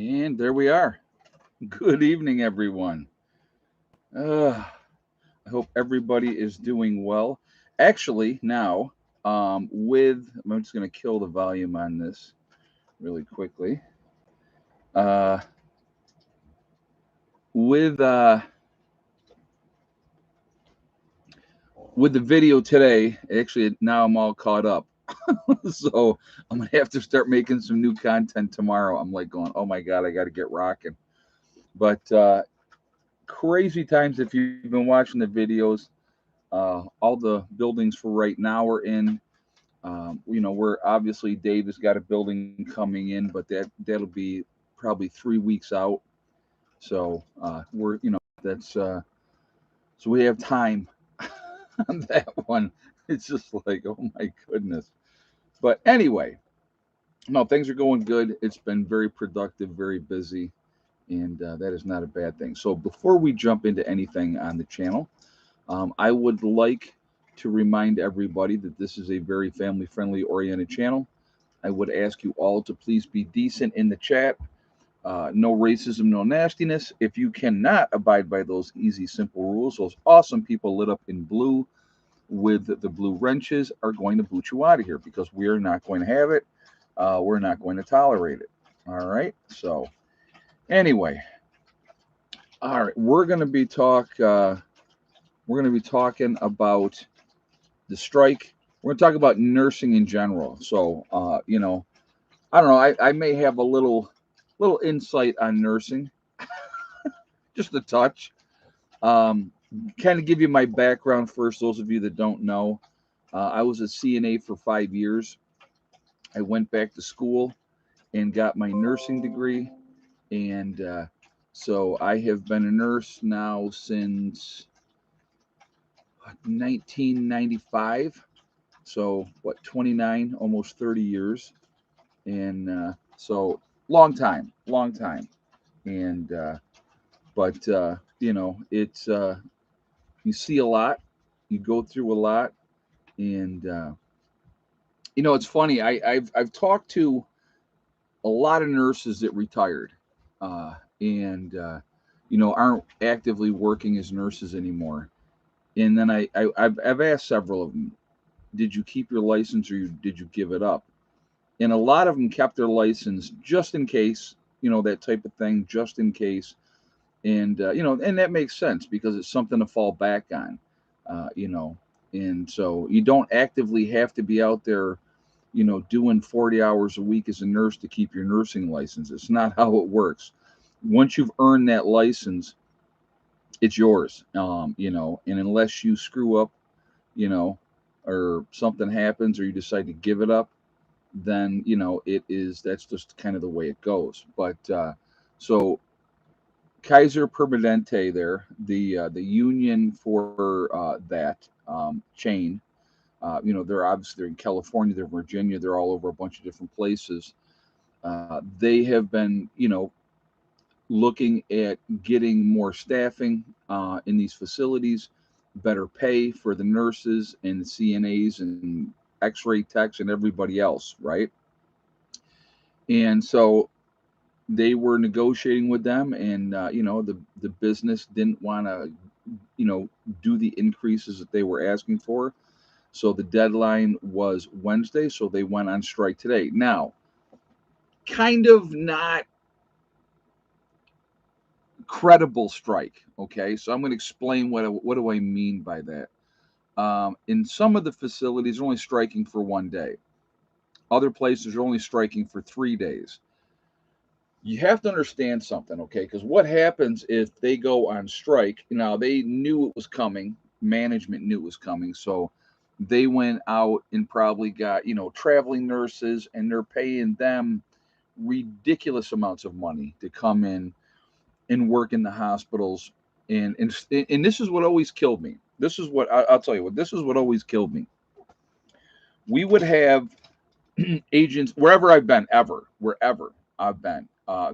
And there we are. Good evening, everyone. I hope everybody is doing well. Actually, now, I'm just going to kill the volume on this really quickly. Uh, with uh, with the video today, actually, now I'm all caught up. So I'm gonna have to start making some new content tomorrow. I'm like going, oh my god, I got to get rocking. But crazy times if you've been watching the videos. All the buildings for right now are in. We're obviously Dave has got a building coming in, but that'll be probably 3 weeks out. So that's so we have time on that one. It's just like, oh my goodness. But anyway, no, things are going good. It's been very productive, very busy, and that is not a bad thing. So before we jump into anything on the channel, I would like to remind everybody that this is a very family friendly oriented channel. I would ask you all to please be decent in the chat. No racism, no nastiness. If you cannot abide by those easy, simple rules, those awesome people lit up in blue with the blue wrenches are going to boot you out of here because we're not going to have it. We're not going to tolerate it. All right. So, anyway, all right, we're going to be talking about the strike. We're going to talk about nursing in general. So, I don't know. I may have a little insight on nursing, just a touch. Um, kind of give you my background first. Those of you that don't know, I was a CNA for 5 years. I went back to school and got my nursing degree, and so I have been a nurse now since 1995. So what, 29, almost 30 years, and so long time, and but it's you see a lot, you go through a lot, and it's funny. I've talked to a lot of nurses that retired, and aren't actively working as nurses anymore. And then I've asked several of them, did you keep your license or did you give it up? And a lot of them kept their license just in case, that type of thing, just in case. And and that makes sense because it's something to fall back on, uh, you know. And so you don't actively have to be out there, doing 40 hours a week as a nurse to keep your nursing license. It's not how it works. Once you've earned that license, it's yours. And unless you screw up, you know, or something happens or you decide to give it up, then that's just kind of the way it goes. But so Kaiser Permanente, there, the union for that chain. They're in California, they're in Virginia, they're all over a bunch of different places. They have been, looking at getting more staffing in these facilities, better pay for the nurses and the CNAs and X-ray techs and everybody else, right? And so they were negotiating with them, and the business didn't want to, do the increases that they were asking for. So the deadline was Wednesday, so they went on strike today. Now, kind of not credible strike. Okay, so I'm going to explain what do I mean by that. In some of the facilities, they're only striking for one day. Other places are only striking for 3 days. You have to understand something, okay? Because what happens if they go on strike? Now they knew it was coming. Management knew it was coming, so they went out and probably got traveling nurses, and they're paying them ridiculous amounts of money to come in and work in the hospitals. And this is what always killed me. This is what I'll tell you what. This is what always killed me. We would have agents wherever I've been, wherever I've been.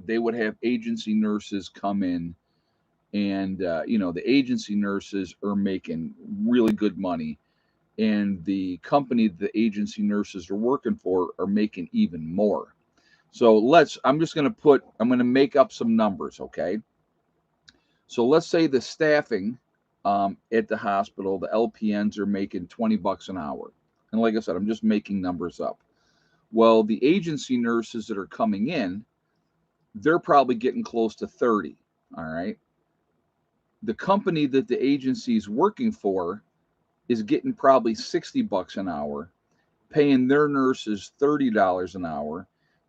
They would have agency nurses come in, and the agency nurses are making really good money, and the company the agency nurses are working for are making even more. So I'm going to make up some numbers, okay? So let's say the staffing at the hospital, the LPNs are making $20 an hour. And like I said, I'm just making numbers up. Well, the agency nurses that are coming in, they're probably getting close to 30. All right. The company that the agency is working for is getting probably $60 an hour, paying their nurses $30 an hour,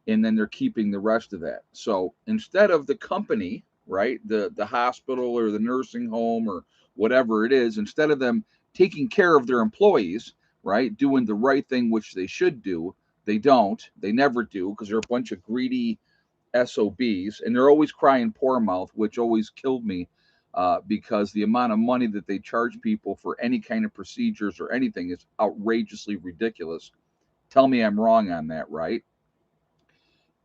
and then they're keeping the rest of that. So instead of the company, right, the hospital or the nursing home or whatever it is, instead of them taking care of their employees, right, doing the right thing, which they should do, they don't. They never do, because they're a bunch of greedy SOBs, and they're always crying poor mouth, which always killed me, because the amount of money that they charge people for any kind of procedures or anything is outrageously ridiculous. Tell me I'm wrong on that, right?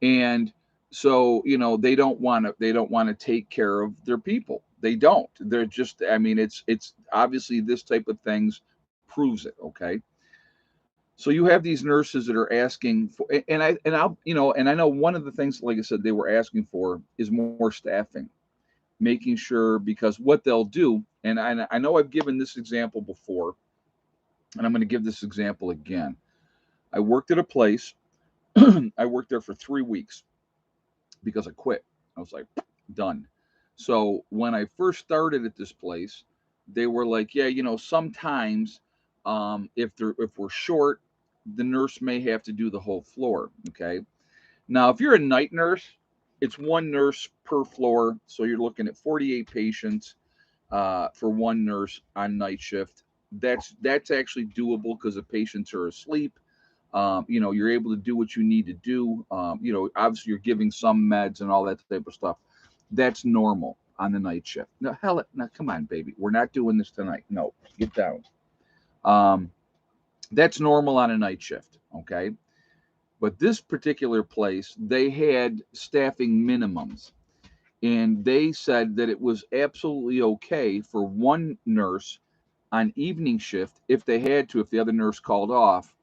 And so, they don't want to take care of their people. They don't. They're just, I mean, it's obviously this type of things proves it, okay? So you have these nurses that are asking for, and I know one of the things, like I said, they were asking for is more staffing, making sure, because what they'll do, and I know I've given this example before, and I'm going to give this example again. I worked at a place. I worked there for 3 weeks because I quit. I was like, done. So when I first started at this place, they were like, yeah, sometimes, if we're short, the nurse may have to do the whole floor. Okay. Now, if you're a night nurse, it's one nurse per floor, so you're looking at 48 patients for one nurse on night shift. That's actually doable because the patients are asleep. You're able to do what you need to do. Obviously you're giving some meds and all that type of stuff. That's normal on the night shift. No, hell, now come on, baby. We're not doing this tonight. No, get down. Um, that's normal on a night shift. Okay. But this particular place, they had staffing minimums. And they said that it was absolutely okay for one nurse on evening shift, if they had to, if the other nurse called off,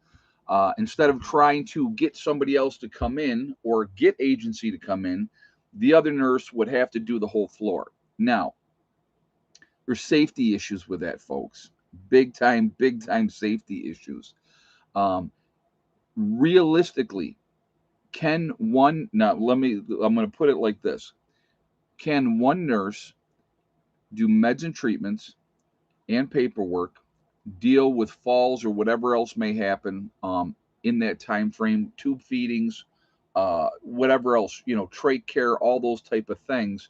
instead of trying to get somebody else to come in or get agency to come in, the other nurse would have to do the whole floor. Now, there's safety issues with that, folks. Big time safety issues. Um, Realistically, I'm going to put it like this. Can one nurse do meds and treatments and paperwork, deal with falls or whatever else may happen in that time frame, tube feedings, whatever else, trach care, all those type of things?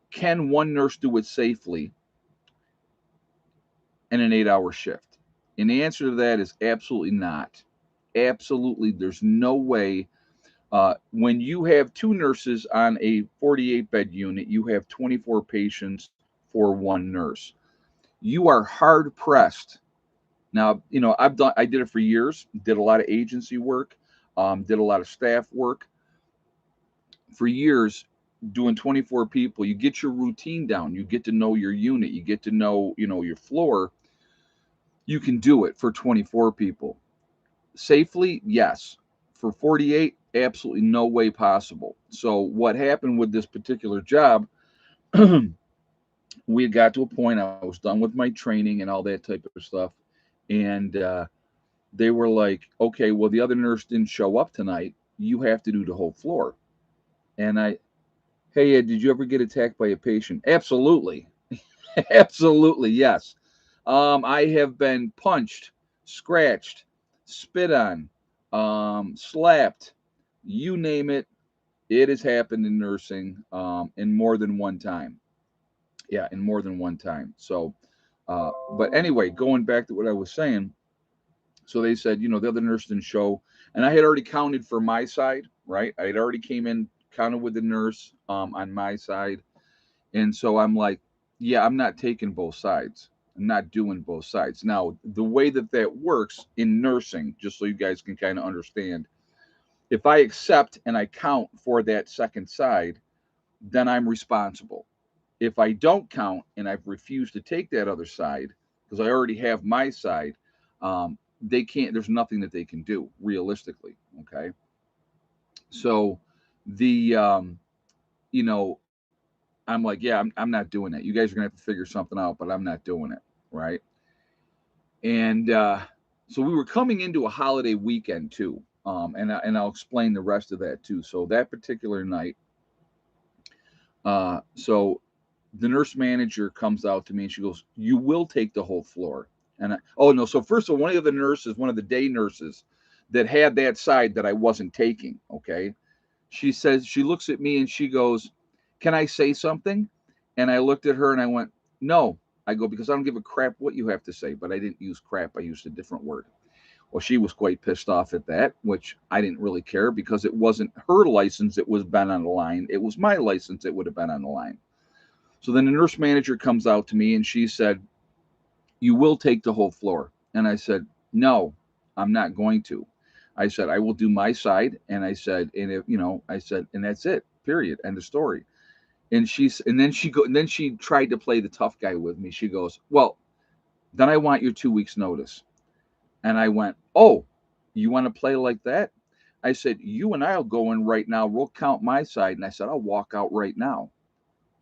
Can one nurse do it safely in an 8-hour shift? And the answer to that is absolutely not. Absolutely, there's no way. When you have two nurses on a 48 bed unit, you have 24 patients for one nurse. You are hard pressed. Now, I did it for years, did a lot of agency work, did a lot of staff work for years, doing 24 people. You get your routine down, you get to know your unit, you get to know, your floor. You can do it for 24 people safely. Yes. For 48, absolutely no way possible. So what happened with this particular job, we had got to a point, I was done with my training and all that type of stuff. And they were like, okay, well, the other nurse didn't show up tonight. You have to do the whole floor. And hey, Ed, did you ever get attacked by a patient? Absolutely. Absolutely, yes. I have been punched, scratched, spit on, slapped, you name it. It has happened in nursing, in more than one time. Yeah, in more than one time. So, but anyway, going back to what I was saying, so they said, the other nurse didn't show, and I had already counted for my side, right? I had already came in, counted with the nurse on my side, and so I'm like, yeah, I'm not taking both sides. I'm not doing both sides. Now, the way that works in nursing, just so you guys can kind of understand, if I accept and I count for that second side, then I'm responsible. If I don't count and I've refused to take that other side because I already have my side, they can't. There's nothing that they can do realistically. Okay, So the you know, I'm like, yeah, I'm not doing that. You guys are gonna have to figure something out, but I'm not doing it, right? And so we were coming into a holiday weekend too, and I'll explain the rest of that too. So that particular night, so the nurse manager comes out to me and she goes, "You will take the whole floor." And oh no, so first of all, one of the nurses, one of the day nurses, that had that side that I wasn't taking. Okay, she says she looks at me and she goes, "Can I say something?" And I looked at her and I went, "No." I go, because I don't give a crap what you have to say, but I didn't use crap. I used a different word. Well, she was quite pissed off at that, which I didn't really care because it wasn't her license that was been on the line. It was my license that would have been on the line. So then the nurse manager comes out to me and she said, "You will take the whole floor." And I said, "No, I'm not going to." I said, "I will do my side." And I said, "And if, I said, and that's it, period. End of story." And then she tried to play the tough guy with me. She goes, "Well, then I want your 2 weeks notice." And I went, "Oh, you want to play like that?" I said, "You and I'll go in right now. We'll count my side." And I said, "I'll walk out right now."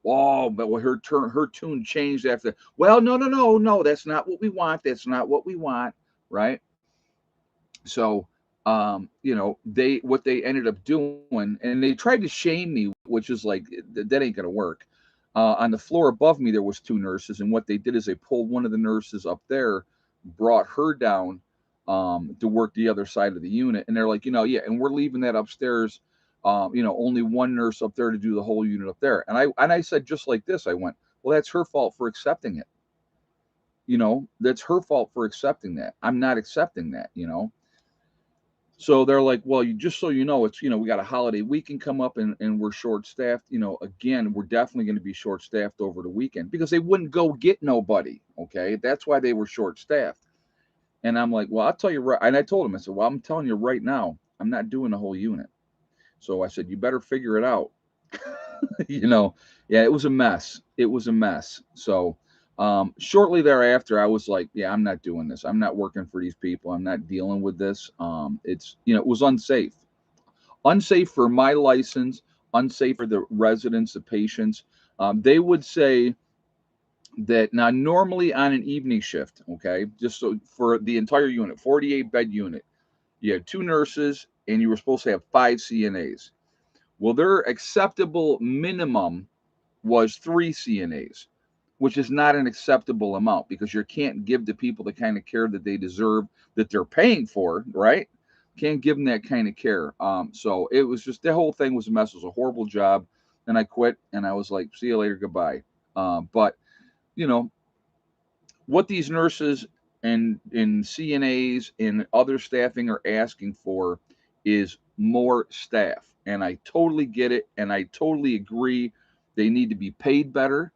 Oh, but her tune changed after. Well, no, no, no, no. That's not what we want. That's not what we want. Right. So, they what they ended up doing, and they tried to shame me, which is like that ain't gonna work. On the floor above me, there was two nurses, and what they did is they pulled one of the nurses up there, brought her down, to work the other side of the unit, and they're like, yeah, and we're leaving that upstairs. Only one nurse up there to do the whole unit up there, and I said just like this, I went, well, that's her fault for accepting it. That's her fault for accepting that. I'm not accepting that. So they're like, well, you just so you know, it's we got a holiday weekend come up and we're short staffed. Again, we're definitely going to be short staffed over the weekend because they wouldn't go get nobody. Okay, that's why they were short staffed. And I'm like, well, I'll tell you right. And I told him, I said, well, I'm telling you right now, I'm not doing the whole unit. So I said, you better figure it out. you know, yeah, it was a mess. It was a mess. So shortly thereafter, I was like, yeah, I'm not doing this. I'm not working for these people. I'm not dealing with this. It was unsafe. Unsafe for my license, unsafe for the residents, the patients. They would say that now, normally on an evening shift, okay, just so for the entire unit, 48 bed unit, you had two nurses and you were supposed to have five CNAs. Well, their acceptable minimum was three CNAs, which is not an acceptable amount because you can't give the people the kind of care that they deserve, that they're paying for, right? Can't give them that kind of care. So it was just, the whole thing was a mess. It was a horrible job. And I quit and I was like, see you later, goodbye. But, you know, what these nurses and CNAs and other staffing are asking for is more staff. And I totally get it. And I totally agree. They need to be paid better.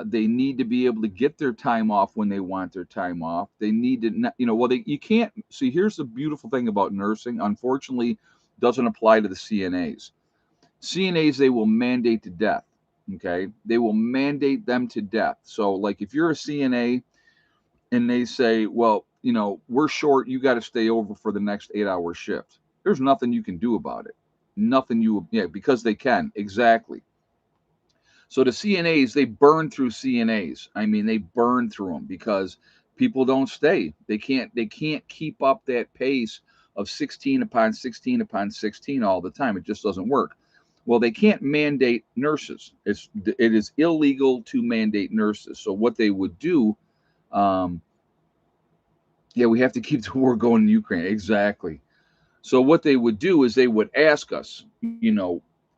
They need to be able to get their time off when they want their time off. They need to, you can't see. Here's the beautiful thing about nursing. Unfortunately, doesn't apply to the CNAs. CNAs, they will mandate to death. Okay, they will mandate them to death. So, like, if you're a CNA and they say, well, we're short, you got to stay over for the next 8 hour shift. There's nothing you can do about it. Nothing yeah, because they can. Exactly. So the CNAs, they burn through CNAs. I mean, they burn through them because people don't stay. They can't keep up that pace of 16 upon 16 upon 16 all the time. It just doesn't work. Well, they can't mandate nurses. It is illegal to mandate nurses. So what they would do, um, yeah, we have to keep the war going in Ukraine. Exactly. So what they would do is they would ask us,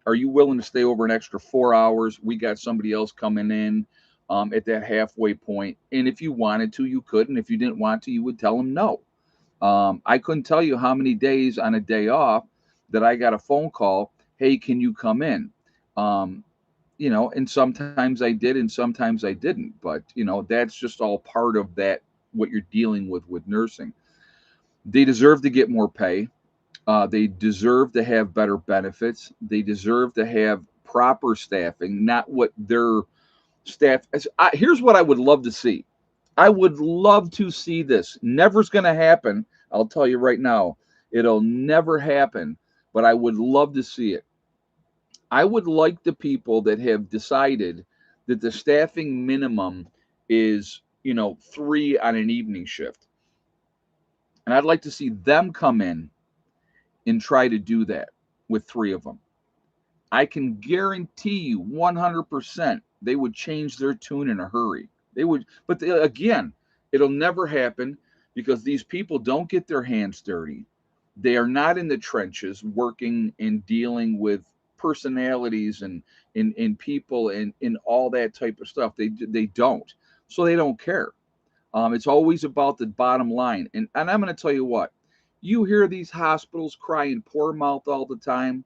are you willing to stay over an extra 4 hours? We got somebody else coming in at that halfway point. And if you wanted to, you could. And if you didn't want to, you would tell them no. I couldn't tell you how many days on a day off that I got a phone call, hey, can you come in? Um, and sometimes I did and sometimes I didn't. But, that's just all part of that, what you're dealing with nursing. They deserve to get more pay. They deserve to have better benefits. They deserve to have proper staffing, not what their staff. Here's what I would love to see. I would love to see this. Never's going to happen. I'll tell you right now, it'll never happen. but I would love to see it. I would like the people that have decided that the staffing minimum is, 3 on an evening shift. And I'd like to see them come in and try to do that with 3 of them. I can guarantee you 100% they would change their tune in a hurry. They would, but again, it'll never happen because these people don't get their hands dirty. They are not in the trenches working and dealing with personalities and people and all that type of stuff. They don't. So they don't care. It's always about the bottom line. And I'm going to tell you what, you hear these hospitals crying poor mouth all the time.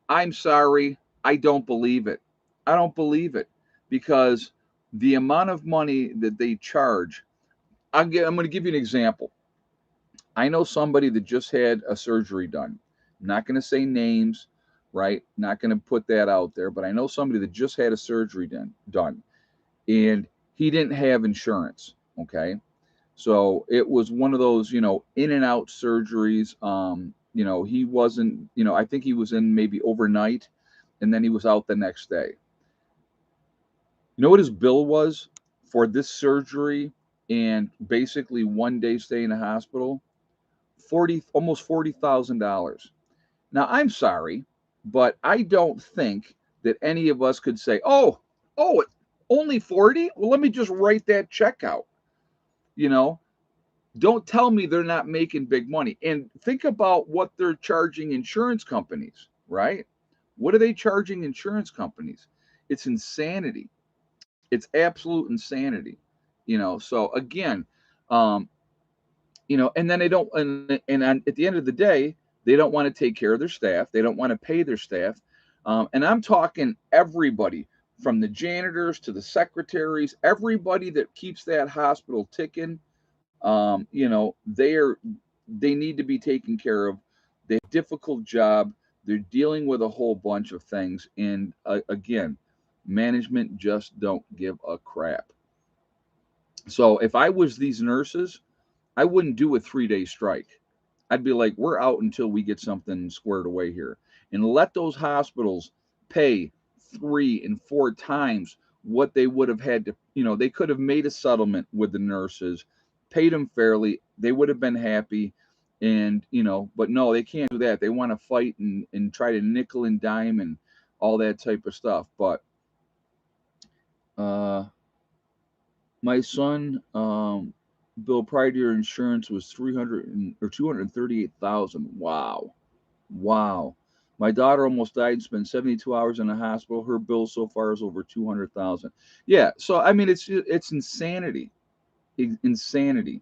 I'm sorry, I don't believe it. I don't believe it because the amount of money that they charge, I'm going to give you an example. I know somebody that just had a surgery done. I'm not going to say names, right? Not going to put that out there, but I know somebody that just had a surgery done and he didn't have insurance, okay? So it was one of those, in and out surgeries. He wasn't, I think he was in maybe overnight and then he was out the next day. You know what his bill was for this surgery and basically 1 day stay in the hospital? Almost $40,000. Now I'm sorry, but I don't think that any of us could say, oh, only 40? Well, let me just write that check out. You know, don't tell me they're not making big money. And think about what they're charging insurance companies, right? What are they charging insurance companies? It's insanity. It's absolute insanity. So again, um, and then they don't, at the end of the day, they don't want to take care of their staff. They don't want to pay their staff. And I'm talking everybody from the janitors to the secretaries, everybody that keeps that hospital ticking. They need to be taken care of. They have a difficult job. They're dealing with a whole bunch of things. And again, management just don't give a crap. So if I was these nurses, I wouldn't do a 3 day strike. I'd be like, we're out until we get something squared away here. And let those hospitals pay 3 and 4 times what they would have had to, they could have made a settlement with the nurses, paid them fairly. They would have been happy. And, but no, they can't do that. They want to fight and try to nickel and dime and all that type of stuff. But uh, my son, bill prior to your insurance was 300 or 238,000. Wow. Wow. My daughter almost died and spent 72 hours in the hospital. Her bill so far is over 200,000. Yeah. So I mean, it's insanity. Insanity.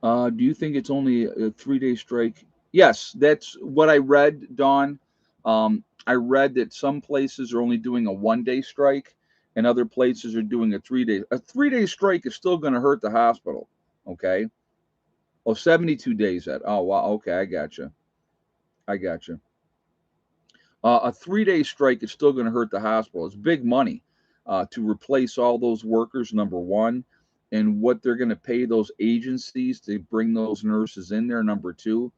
Do you think it's only a 3 day strike? Yes, that's what I read, Dawn. I read that some places are only doing a 1 day strike, and other places are doing a 3 day. A 3 day strike is still going to hurt the hospital. Okay. Oh, 72 days at. Oh, wow. Okay, I got you. I got you. A 3 day strike is still going to hurt the hospital. It's big money to replace all those workers, number one, and what they're going to pay those agencies to bring those nurses in there, number two.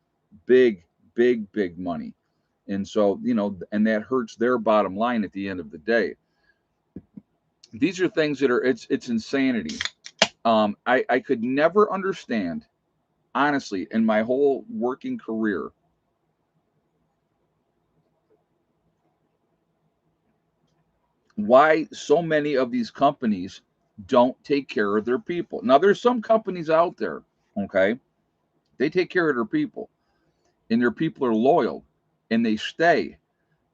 Big, big, big money. And so, and that hurts their bottom line at the end of the day. These are things that it's insanity. I could never understand, honestly, in my whole working career, why so many of these companies don't take care of their people. Now, there's some companies out there, okay, they take care of their people, and their people are loyal, and they stay,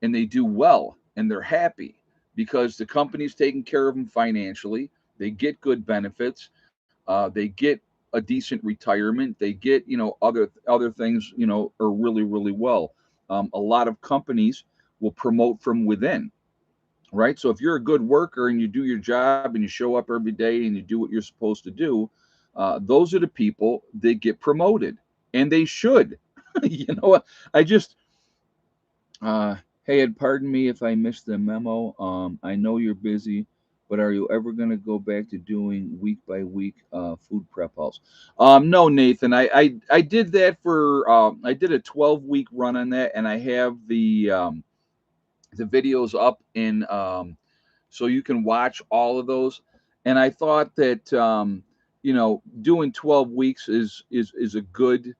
and they do well, and they're happy because the company's taking care of them financially. They get good benefits. They get a decent retirement. They get, other things, are really, really well. A lot of companies will promote from within, right? So if you're a good worker and you do your job and you show up every day and you do what you're supposed to do, those are the people that get promoted, and they should. What? I just, hey, Ed, pardon me if I missed the memo. I know you're busy, But are you ever going to go back to doing week by week food prep hauls? No, Nathan. I did that for I did a 12-week run on that, and I have the videos up in so you can watch all of those. And I thought that doing 12 weeks is a good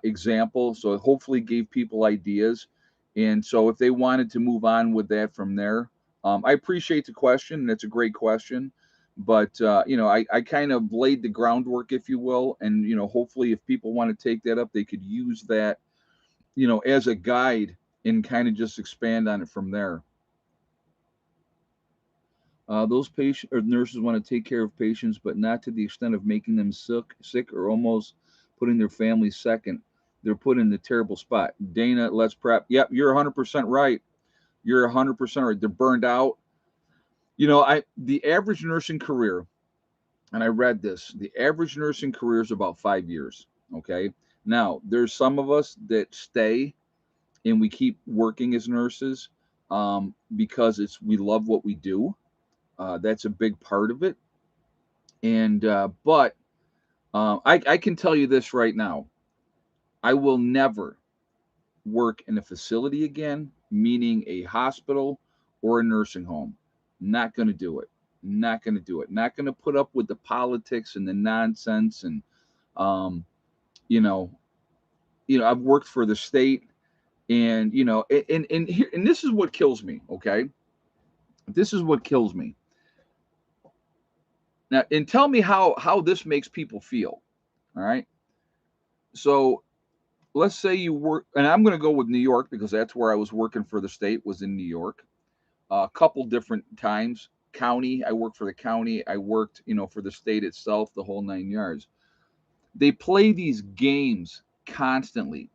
example. So it hopefully gave people ideas. And so if they wanted to move on with that from there, I appreciate the question. And it's a great question. But I kind of laid the groundwork, if you will, and hopefully, if people want to take that up, they could use that, as a guide and kind of just expand on it from there. Those patient or nurses want to take care of patients, but not to the extent of making them sick or almost putting their family second. They're put in a terrible spot. Dana, let's prep. Yep, you're 100% right. You're 100% right. They're burned out. The average nursing career, and I read this. The average nursing career is about 5 years. Okay. Now, there's some of us that stay and we keep working as nurses because we love what we do. That's a big part of it. And but I can tell you this right now: I will never work in a facility again, meaning a hospital or a nursing home. Not going to do it. Not going to do it. Not going to put up with the politics and the nonsense. And um, you know, I've worked for the state, and and this is what kills me. Okay, this is what kills me. Now, and tell me how this makes people feel. All right. So let's say you work, and I'm going to go with New York because that's where I was working for the state, was in New York. A couple different times. County, I worked for the county. I worked, for the state itself, the whole 9 yards. They play these games constantly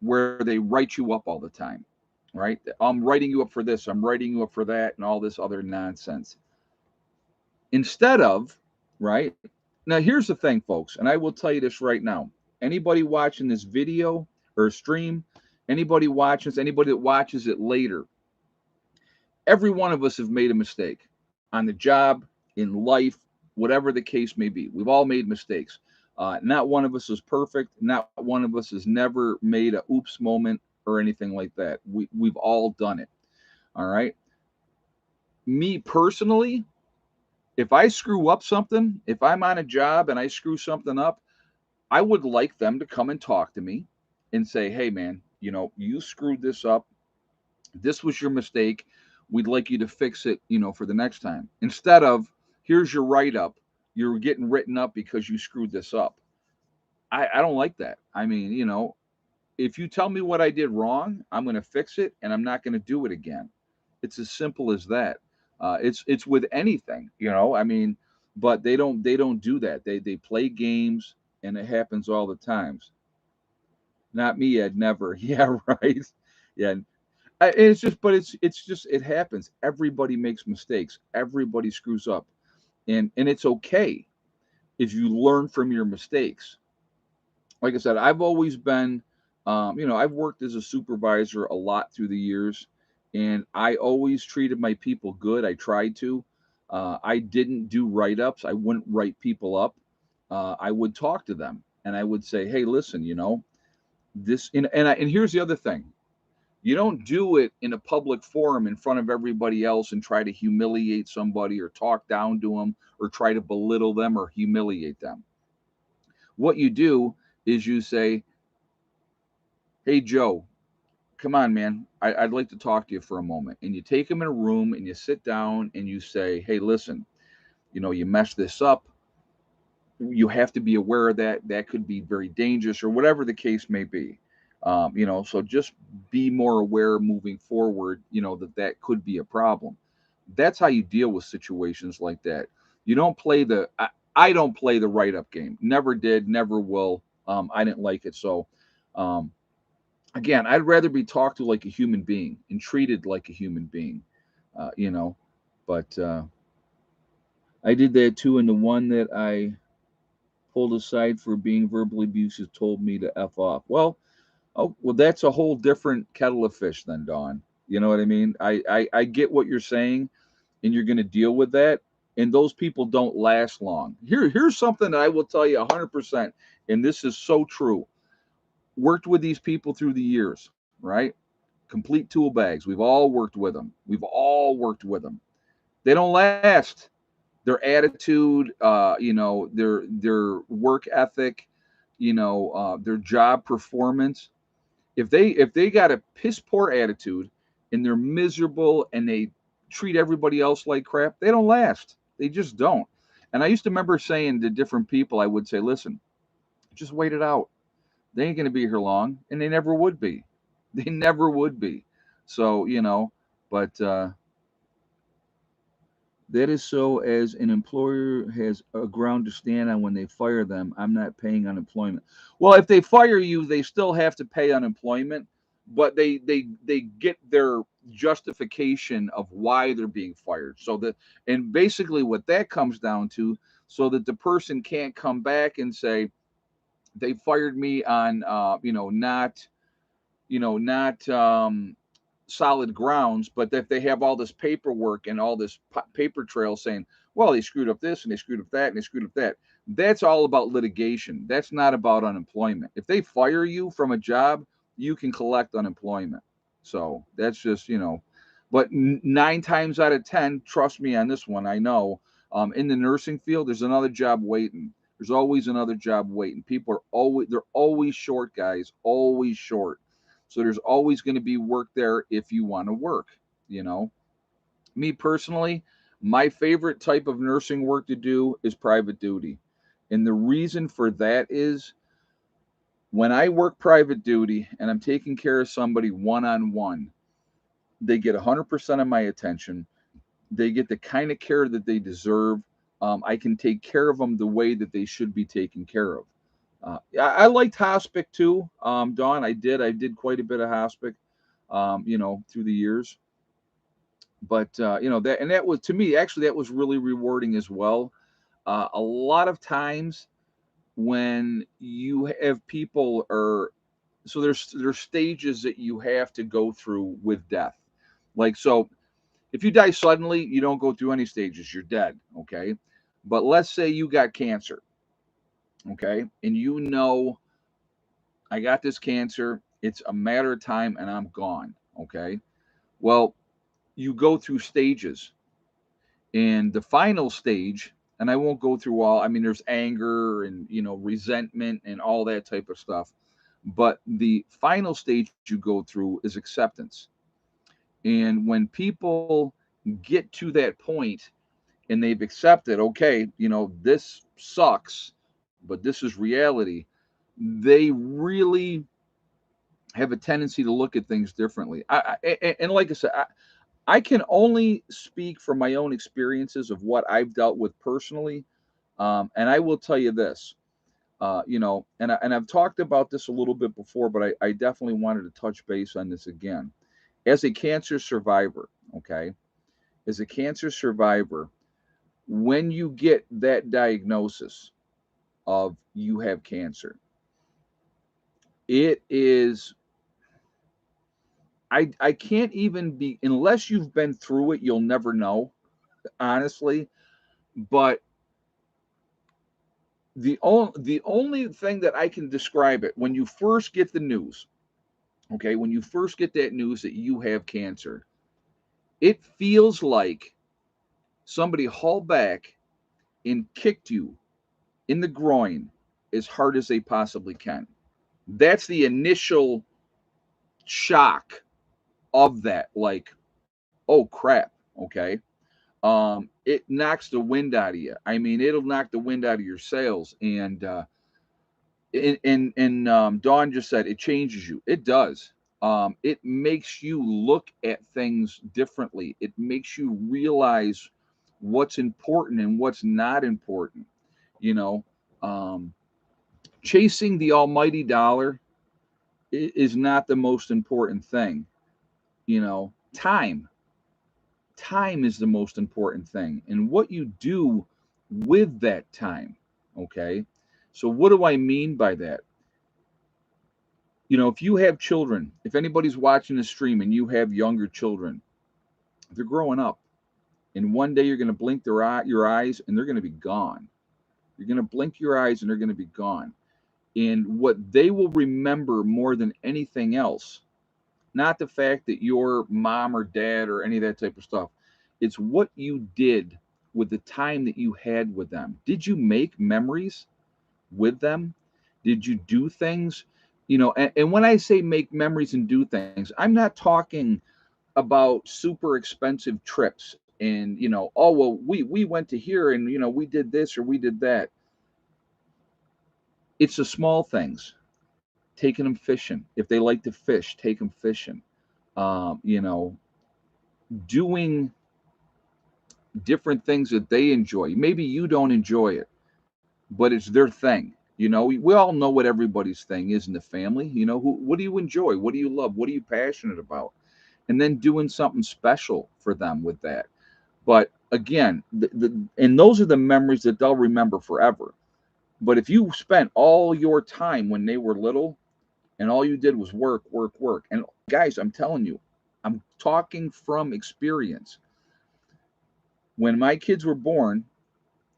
where they write you up all the time, right? I'm writing you up for this. I'm writing you up for that, and all this other nonsense. Instead of, right? Now, here's the thing, folks, and I will tell you this right now. Anybody watching this video or stream, anybody that watches it later, every one of us have made a mistake on the job, in life, whatever the case may be. We've all made mistakes. Not one of us is perfect. Not one of us has never made a oops moment or anything like that. We've all done it. All right. Me personally, if I screw up something, if I'm on a job and I screw something up, I would like them to come and talk to me and say, hey, man, you screwed this up. This was your mistake. We'd like you to fix it, for the next time. Instead of, here's your write up. You're getting written up because you screwed this up. I don't like that. I mean, if you tell me what I did wrong, I'm going to fix it and I'm not going to do it again. It's as simple as that. It's with anything, I mean, but they don't do that. They play games and it happens all the times. Not me, Ed. Never. Yeah, right. Yeah, it's just, but it's just it happens. Everybody makes mistakes. Everybody screws up, and it's okay if you learn from your mistakes. Like I said, I've always been, I've worked as a supervisor a lot through the years, and I always treated my people good. I tried to. I didn't do write ups. I wouldn't write people up. I would talk to them, and I would say, "Hey, listen, this." And here's the other thing: you don't do it in a public forum in front of everybody else and try to humiliate somebody or talk down to them or try to belittle them or humiliate them. What you do is you say, hey, Joe, come on, man. I'd like to talk to you for a moment. And you take them in a room and you sit down and you say, hey, listen, you messed this up. You have to be aware of that. That could be very dangerous or whatever the case may be. So just be more aware moving forward, that could be a problem. That's how you deal with situations like that. You don't play I don't play the write up game. Never did, never will. I didn't like it. So, um, again, I'd rather be talked to like a human being and treated like a human being, uh, you know. But I did that too. And the one that I pulled aside for being verbally abusive told me to F off. Well, that's a whole different kettle of fish then, Dawn. You know what I mean? I get what you're saying, and you're going to deal with that. and those people don't last long. Here's something that I will tell you 100%, and this is so true. Worked with these people through the years, right? Complete tool bags. We've all worked with them. We've all worked with them. They don't last. Their attitude, their work ethic, their job performance. If they got a piss poor attitude and they're miserable and they treat everybody else like crap, they don't last. They just don't. And I used to remember saying to different people, I would say, listen, just wait it out. They ain't gonna be here long, and they never would be. They never would be. So, but that is so as an employer has a ground to stand on when they fire them. I'm not paying unemployment. Well, if they fire you, they still have to pay unemployment, but they get their justification of why they're being fired. So that, and basically what that comes down to, so that the person can't come back and say they fired me on not solid grounds, but that they have all this paperwork and all this paper trail saying, well, they screwed up this and they screwed up that and they screwed up that. That's all about litigation. That's not about unemployment. If they fire you from a job, you can collect unemployment. So that's just, but 9 times out of 10, trust me on this one, I know, in the nursing field, there's another job waiting. There's always another job waiting. People are they're always short, guys, always short. So there's always going to be work there if you want to work, you know. Me personally, my favorite type of nursing work to do is private duty. And the reason for that is when I work private duty and I'm taking care of somebody one on one, they get 100% of my attention. They get the kind of care that they deserve. I can take care of them the way that they should be taken care of. I liked hospice too, Dawn. I did quite a bit of hospice, through the years. But that was, to me, actually that was really rewarding as well. A lot of times when you have people, or so there's stages that you have to go through with death. Like, so if you die suddenly, you don't go through any stages. You're dead. Okay. But let's say you got cancer. Okay. And I got this cancer. It's a matter of time and I'm gone. Okay. Well, you go through stages. And the final stage, and I won't go through all, I mean, there's anger and, resentment and all that type of stuff. But the final stage you go through is acceptance. And when people get to that point and they've accepted, okay, this sucks, but this is reality, they really have a tendency to look at things differently. And like I said, I can only speak from my own experiences of what I've dealt with personally. And I will tell you this, and I've talked about this a little bit before, but I definitely wanted to touch base on this again. As a cancer survivor, okay, as a cancer survivor, when you get that diagnosis of you have cancer, it is, I can't even be, unless you've been through it, you'll never know, honestly. But the only thing that I can describe it, when you first get the news, okay, when you first get that news that you have cancer, it feels like somebody hauled back and kicked you in the groin as hard as they possibly can. That's the initial shock of that. Like, oh crap, okay. It knocks the wind out of you. I mean, it'll knock the wind out of your sails. And Dawn just said it changes you. It does. It makes you look at things differently. It makes you realize what's important and what's not important. You know, um, chasing the almighty dollar is not the most important thing. Time is the most important thing, and what you do with that time. Okay, so what do I mean by that? If you have children, if anybody's watching the stream and you have younger children, they're growing up. And one day you're going to blink your eyes and they're going to be gone. You're going to blink your eyes and they're going to be gone. And what they will remember more than anything else, not the fact that your mom or dad or any of that type of stuff, it's what you did with the time that you had with them. Did you make memories with them? Did you do things? And when I say make memories and do things, I'm not talking about super expensive trips and oh well we went to here and we did this or we did that. It's the small things. Taking them fishing. If they like to fish, take them fishing. um, you know doing different things that they enjoy. Maybe you don't enjoy it, but it's their thing. We all know what everybody's thing is in the family. What do you enjoy? What do you love? What are you passionate about? And then doing something special for them with that. But again, and those are the memories that they'll remember forever. But if you spent all your time when they were little and all you did was work, work, work, and guys, I'm telling you, I'm talking from experience. When my kids were born,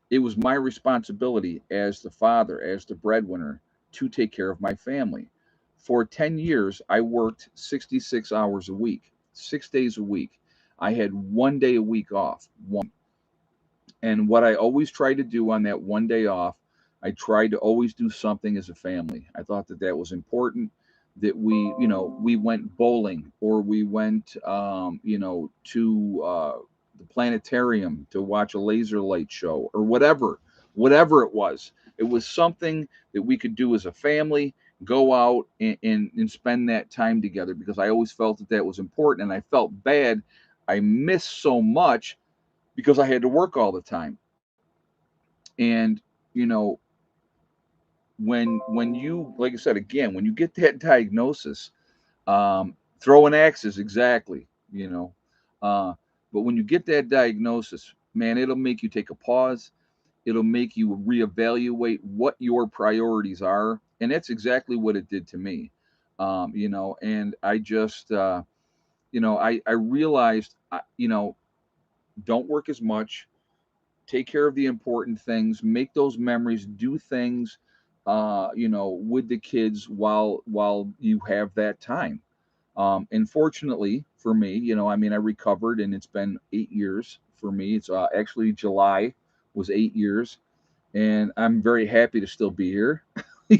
it was my responsibility as the father, as the breadwinner, to take care of my family. For 10 years, I worked 66 hours a week, 6 days a week. I had 1 day a week off, one. And what I always tried to do on that 1 day off, I tried to always do something as a family. I thought that that was important. That we went bowling or we went, to the planetarium to watch a laser light show or whatever it was. It was something that we could do as a family, go out and spend that time together because I always felt that that was important. And I felt bad. I missed so much because I had to work all the time. And you know, when you, like I said again, when you get that diagnosis, throwing axes exactly, uh, but when you get that diagnosis, man, it'll make you take a pause. It'll make you reevaluate what your priorities are, and that's exactly what it did to me. And I just, I realized, don't work as much, take care of the important things, make those memories, do things, with the kids while you have that time. And fortunately for me, I recovered, and it's been 8 years for me. It's actually July was 8 years, and I'm very happy to still be here. I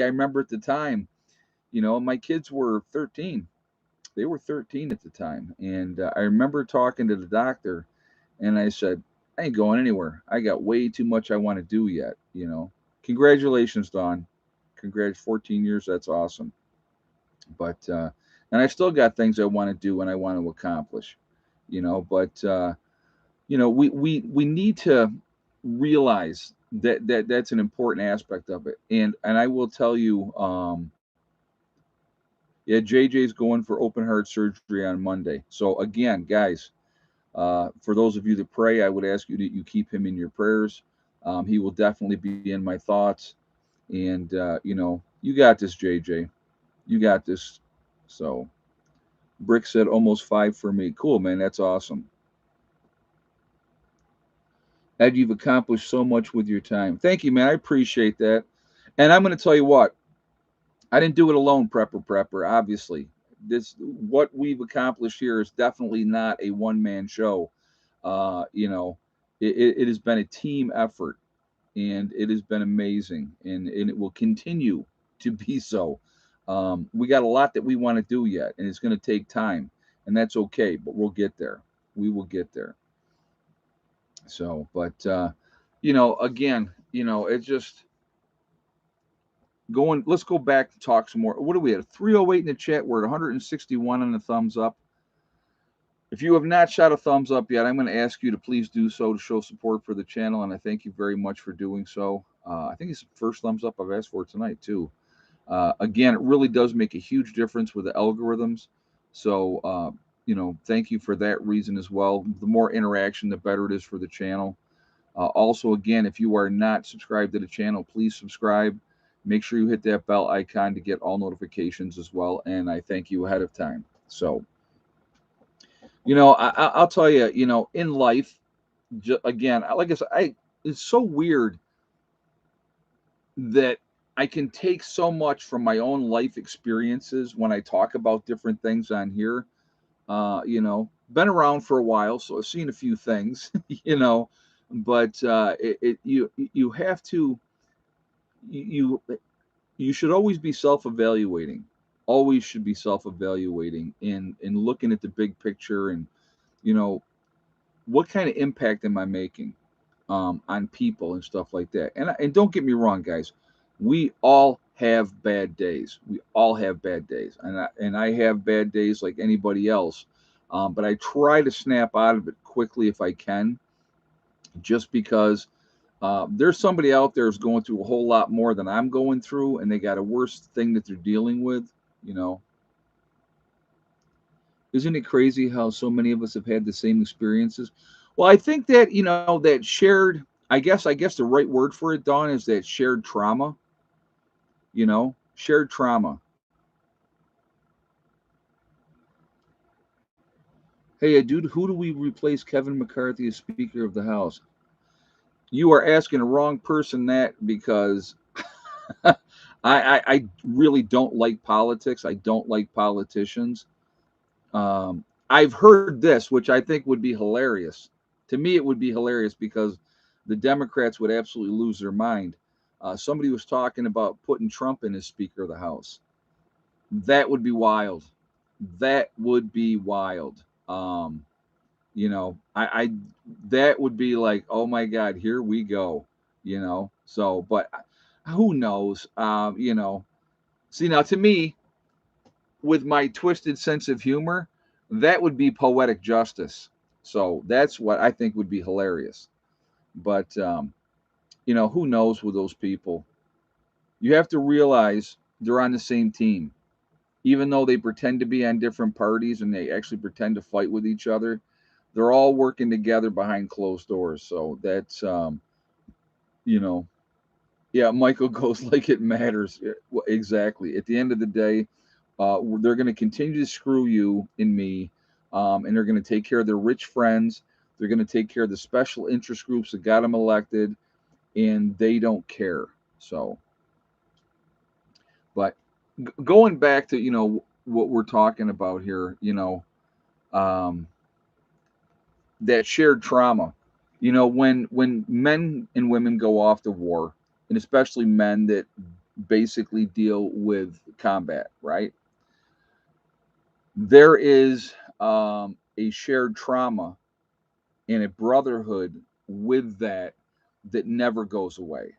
remember at the time, my kids were 13. They were 13 at the time, and I remember talking to the doctor, and I said, I ain't going anywhere. I got way too much I want to do yet. Congratulations, Don. Congrats, 14 years. That's awesome. And I've still got things I want to do and I want to accomplish. We need to realize that's an important aspect of it. And I will tell you, yeah, JJ's going for open heart surgery on Monday. So again, guys, for those of you that pray, I would ask you that you keep him in your prayers. He will definitely be in my thoughts. And, you got this, JJ. You got this. So, Brick said almost 5 for me. Cool, man. That's awesome. Ed, you've accomplished so much with your time. Thank you, man. I appreciate that. And I'm going to tell you what, I didn't do it alone, Prepper, obviously. What we've accomplished here is definitely not a one-man show. Uh, you know, it has been a team effort, and it has been amazing, and it will continue to be so. We got a lot that we want to do yet, and it's going to take time, and that's okay, but we'll get there. We will get there. So, but, again, it's just going, let's go back to talk some more. What are we at? 308 in the chat. We're at 161 on the thumbs up. If you have not shot a thumbs up yet, I'm going to ask you to please do so to show support for the channel, and I thank you very much for doing so. I think it's the first thumbs up I've asked for tonight, too. Again, it really does make a huge difference with the algorithms. So, thank you for that reason as well. The more interaction, the better it is for the channel. Also, again, if you are not subscribed to the channel, please subscribe. Make sure you hit that bell icon to get all notifications as well. And I thank you ahead of time. So, I'll tell you, in life, again, like I said, it's so weird that I can take so much from my own life experiences when I talk about different things on here. Been around for a while, so I've seen a few things, but you have to you you should always be self-evaluating. Always should be self-evaluating in looking at the big picture and you know what kind of impact am I making on people and stuff like that. And don't get me wrong, guys, we all have bad days. We all have bad days, and I have bad days like anybody else. But I try to snap out of it quickly if I can, just because there's somebody out there who's going through a whole lot more than I'm going through, and they got a worse thing that they're dealing with. You know, isn't it crazy how so many of us have had the same experiences? Well, I think that that shared. I guess the right word for it, Dawn, is that shared trauma. Shared trauma. Hey, dude, who do we replace Kevin McCarthy as Speaker of the House? You are asking the wrong person that because I really don't like politics. I don't like politicians. I've heard this, which I think would be hilarious. To me, it would be hilarious because the Democrats would absolutely lose their mind. Somebody was talking about putting Trump in as Speaker of the House. That would be wild. That would be wild. I that would be like, oh my God, here we go. So, but who knows? See, now to me, with my twisted sense of humor, that would be poetic justice. So that's what I think would be hilarious. But who knows with those people? You have to realize they're on the same team, even though they pretend to be on different parties and they actually pretend to fight with each other. They're all working together behind closed doors. So that's you know, yeah. Michael goes like it matters. Yeah, well, exactly. At the end of the day, they're going to continue to screw you and me, and they're going to take care of their rich friends. They're going to take care of the special interest groups that got them elected, and they don't care. So, but going back to what we're talking about here, um, that shared trauma. When men and women go off to war, and especially men that basically deal with combat, right? There is a shared trauma and a brotherhood with that never goes away.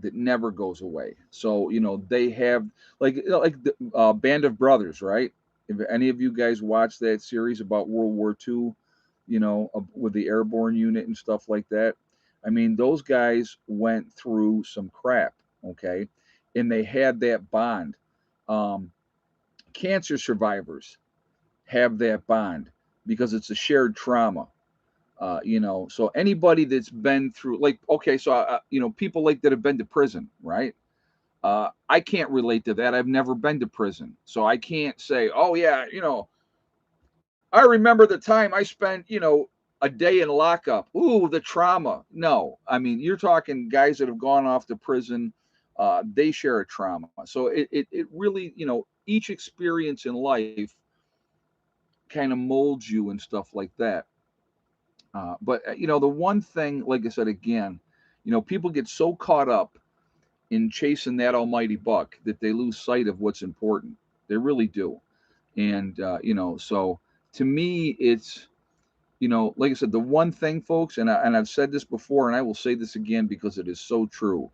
That never goes away. So they have like the Band of Brothers, right? If any of you guys watched that series about World War II, with the airborne unit and stuff like that, I mean those guys went through some crap, okay, and they had that bond. Um, Cancer survivors have that bond because it's a shared trauma. So anybody that's been through, like, okay, so people like that have been to prison, right? I can't relate to that. I've never been to prison, so I can't say, oh yeah, I remember the time I spent, a day in lockup. Ooh, the trauma. No, I mean you're talking guys that have gone off to prison. They share a trauma, so it really, each experience in life kind of molds you and stuff like that. But the one thing, like I said again, people get so caught up in chasing that almighty buck that they lose sight of what's important. They really do. And so to me, it's like I said, the one thing, folks, and I've said this before, and I will say this again because it is so true.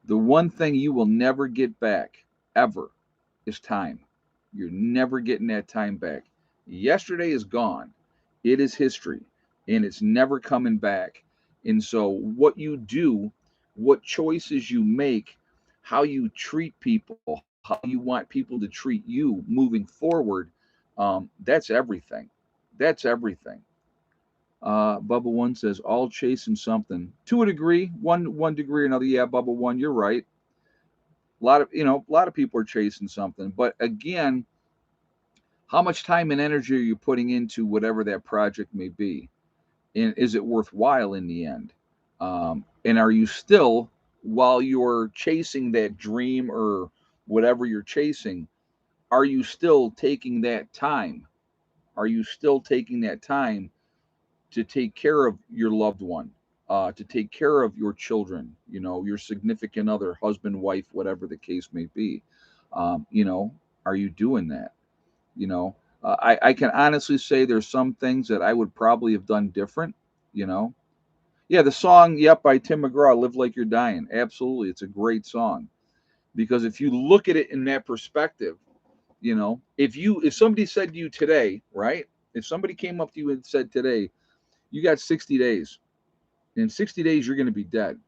The one thing you will never get back ever is time. You're never getting that time back. Yesterday is gone. It is history, and it's never coming back. And so, what you do, what choices you make, how you treat people, how you want people to treat you moving forward, that's everything. That's everything. Bubba One says all chasing something to a degree, one degree or another. Yeah, Bubba One, you're right. A lot of people are chasing something, but again, How much time and energy are you putting into whatever that project may be? And is it worthwhile in the end? And are you still, while you're chasing that dream or whatever you're chasing, are you still taking that time? Are you still taking that time to take care of your loved one, to take care of your children, your significant other, husband, wife, whatever the case may be? Are you doing that? You know, I can honestly say there's some things that I would probably have done different. You know, yeah, the song "Yep" by Tim McGraw, "Live Like You're Dying." Absolutely, it's a great song because if you look at it in that perspective, if somebody said to you today, right? If somebody came up to you and said today, you got 60 days. In 60 days, you're going to be dead.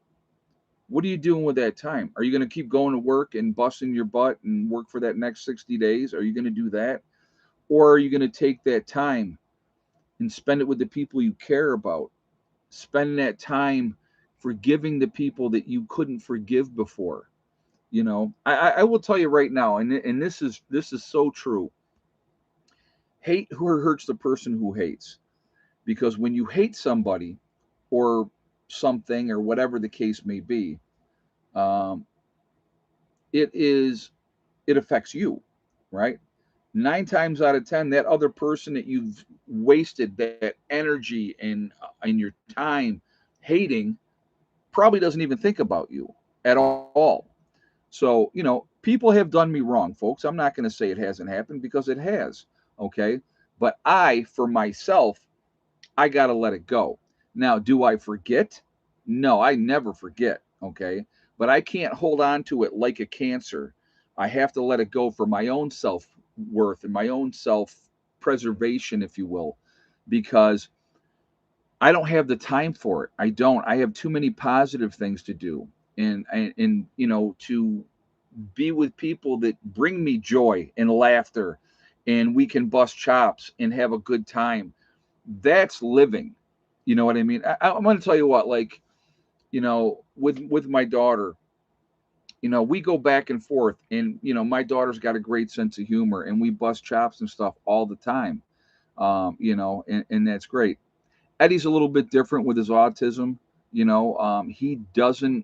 What are you doing with that time? Are you going to keep going to work and busting your butt and work for that next 60 days? Are you going to do that? Or are you going to take that time and spend it with the people you care about? Spend that time forgiving the people that you couldn't forgive before. I will tell you right now, and this is so true. Hate who hurts the person who hates, because when you hate somebody or something or whatever the case may be, um, it affects you, right? 9 times out of 10, that other person that you've wasted that energy and your time hating probably doesn't even think about you at all. So, people have done me wrong, folks. I'm not going to say it hasn't happened because it has. Okay. But for myself, I got to let it go. Now, do I forget? No, I never forget. Okay. But I can't hold on to it like a cancer. I have to let it go for my own self worth and my own self preservation, if you will, because I don't have the time for it. I don't. I have too many positive things to do. And to be with people that bring me joy and laughter, and we can bust chops and have a good time. That's living. You know what I mean? I'm going to tell you what, like, with my daughter, we go back and forth, and my daughter's got a great sense of humor, and we bust chops and stuff all the time. And that's great. Eddie's a little bit different with his autism. He doesn't,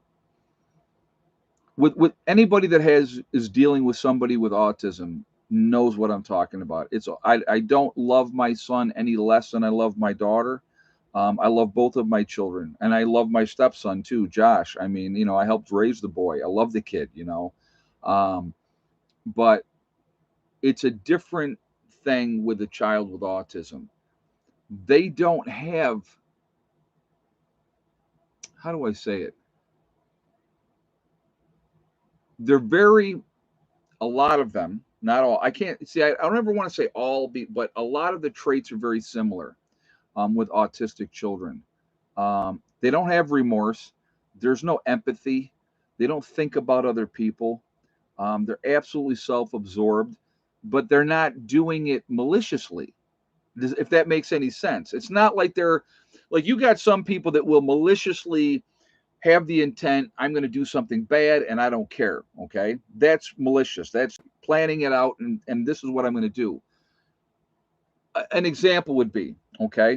with anybody that is dealing with somebody with autism knows what I'm talking about. I don't love my son any less than I love my daughter. I love both of my children, and I love my stepson too, Josh. I mean, I helped raise the boy. I love the kid. Um, but it's a different thing with a child with autism. They don't have, how do I say it? They're very, a lot of them, not all. I can't see. I don't ever want to say all, but a lot of the traits are very similar with autistic children. They don't have remorse. There's no empathy. They don't think about other people. They're absolutely self-absorbed, but they're not doing it maliciously. If that makes any sense, it's not like they're like, you got some people that will maliciously have the intent, I'm going to do something bad and I don't care. Okay. That's malicious. That's planning it out. And this is what I'm going to do. An example would be, okay.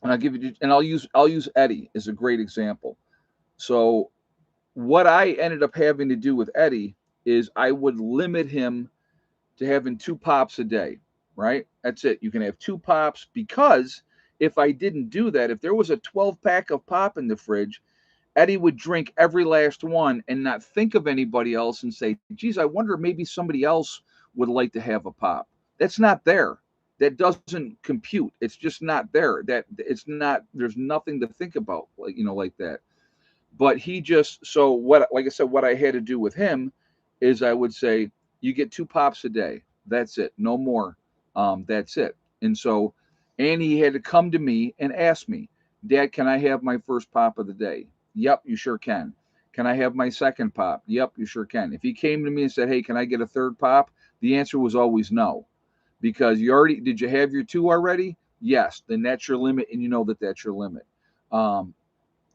And I'll give you, and I'll use Eddie as a great example. So what I ended up having to do with Eddie is I would limit him to having 2 pops a day, right? That's it. You can have 2 pops, because if I didn't do that, if there was a 12 pack of pop in the fridge, Eddie would drink every last one and not think of anybody else and say, geez, I wonder maybe somebody else would like to have a pop. That's not there. That doesn't compute. It's just not there. That it's not, there's nothing to think about, like that. But he just, so what, like I said, what I had to do with him is I would say, you get 2 pops a day. That's it. No more. That's it. And he had to come to me and ask me, Dad, can I have my first pop of the day? Yep, you sure can. Can I have my second pop? Yep, you sure can. If he came to me and said, hey, can I get a third pop? The answer was always no, because did you have your 2 already? Yes, then that's your limit, and you know that that's your limit. Um,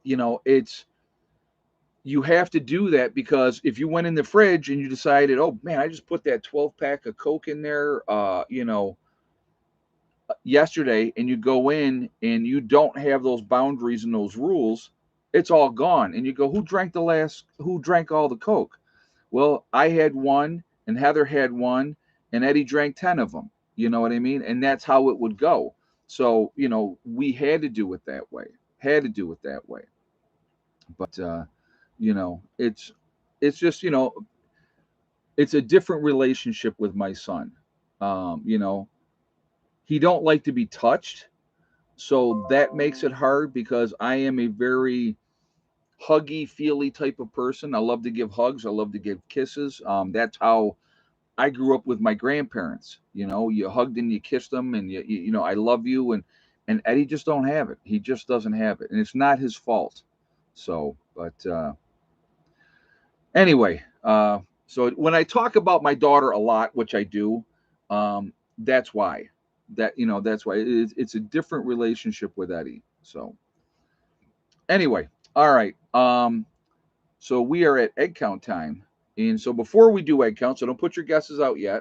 it's you have to do that, because if you went in the fridge and you decided, oh man, I just put that 12 pack of Coke in there, yesterday, and you go in and you don't have those boundaries and those rules, it's all gone. And you go, who drank all the Coke? Well, I had one, and Heather had one, and Eddie drank 10 of them. You know what I mean? And that's how it would go. So, we had to do it that way. Had to do it that way. But it's just, it's a different relationship with my son. He don't like to be touched, so that makes it hard, because I am a very huggy, feely type of person. I love to give hugs. I love to give kisses. That's how I grew up with my grandparents. You hugged and you kissed them, and I love you, and Eddie just don't have it. He just doesn't have it, and it's not his fault. So, but anyway, so when I talk about my daughter a lot, which I do, that's why. That's why it's a different relationship with Eddie. So anyway, all right. So we are at egg count time, and so before we do egg count, so don't put your guesses out yet.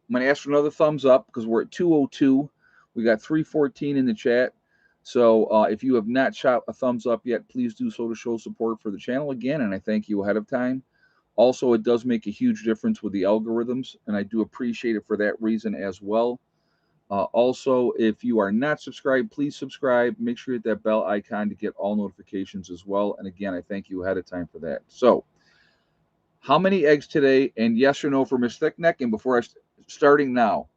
I'm going to ask for another thumbs up, because we're at 202. We got 314 in the chat. So if you have not shot a thumbs up yet, please do so to show support for the channel again, and I thank you ahead of time. Also, it does make a huge difference with the algorithms, and I do appreciate it for that reason as well. Also, if you are not subscribed, please subscribe. Make sure you hit that bell icon to get all notifications as well. And again, I thank you ahead of time for that. So, how many eggs today? And yes or no for Miss Thickneck. And before starting now.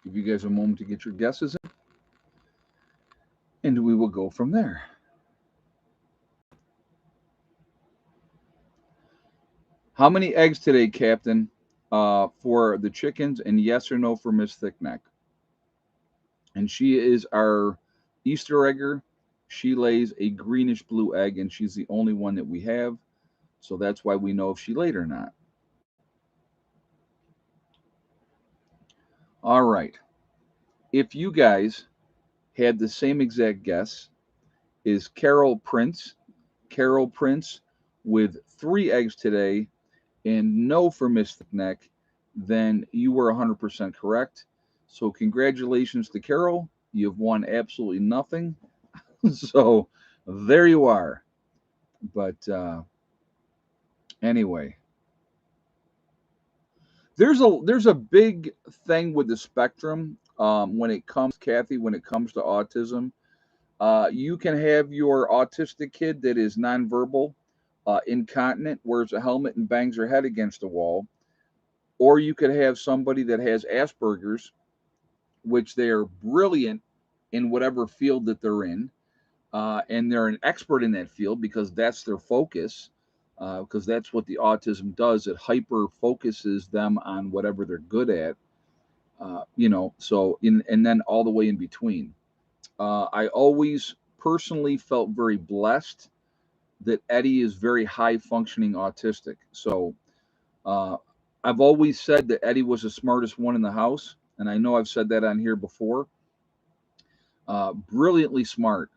Give you guys a moment to get your guesses in, and we will go from there. How many eggs today, Captain, for the chickens? And yes or no for Miss Thickneck. And she is our Easter egger. She lays a greenish blue egg, and she's the only one that we have. So that's why we know if she laid or not. All right. If you guys had the same exact guess, is Carol Prince. Carol Prince with 3 eggs today, and no for Miss Thickneck, then you were 100% correct. So congratulations to Carol. You've won absolutely nothing. So there you are. But anyway, there's a big thing with the spectrum, when it comes, Kathy, when it comes to autism. You can have your autistic kid that is nonverbal, incontinent, wears a helmet and bangs her head against the wall, or you could have somebody that has Asperger's, which they are brilliant in whatever field that they're in, and they're an expert in that field because that's their focus. Because that's what the autism does. It hyper focuses them on whatever they're good at. And then all the way in between. I always personally felt very blessed that Eddie is very high functioning autistic. So uh, I've always said that Eddie was the smartest one in the house. And I know I've said that on here before. Brilliantly smart.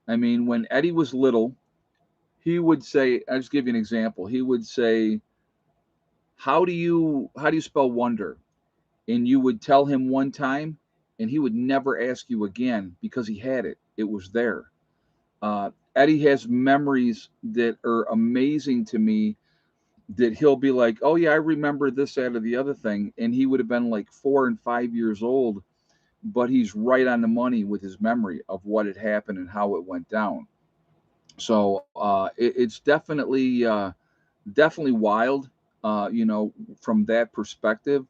I mean, when Eddie was little, he would say, I'll just give you an example. He would say, how do you spell wonder? And you would tell him one time, and he would never ask you again because he had it. It was there. Eddie has memories that are amazing to me, that he'll be like, oh yeah, I remember this, that, or the other thing. And he would have been like 4 and 5 years old, but he's right on the money with his memory of what had happened and how it went down. So it's definitely wild, from that perspective.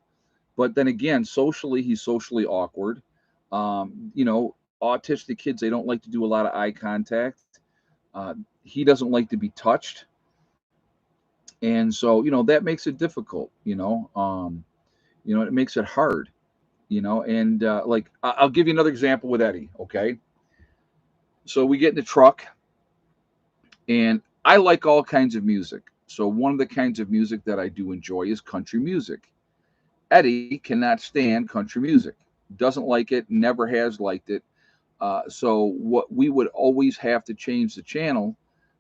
But then again, socially, he's socially awkward. Autistic kids, they don't like to do a lot of eye contact. He doesn't like to be touched. And so, that makes it difficult, it makes it hard. And like I'll give you another example with Eddie. Okay, so we get in the truck, and I like all kinds of music. So one of the kinds of music that I do enjoy is country music. Eddie cannot stand country music. Doesn't like it. Never has liked it. So what we would always have to change the channel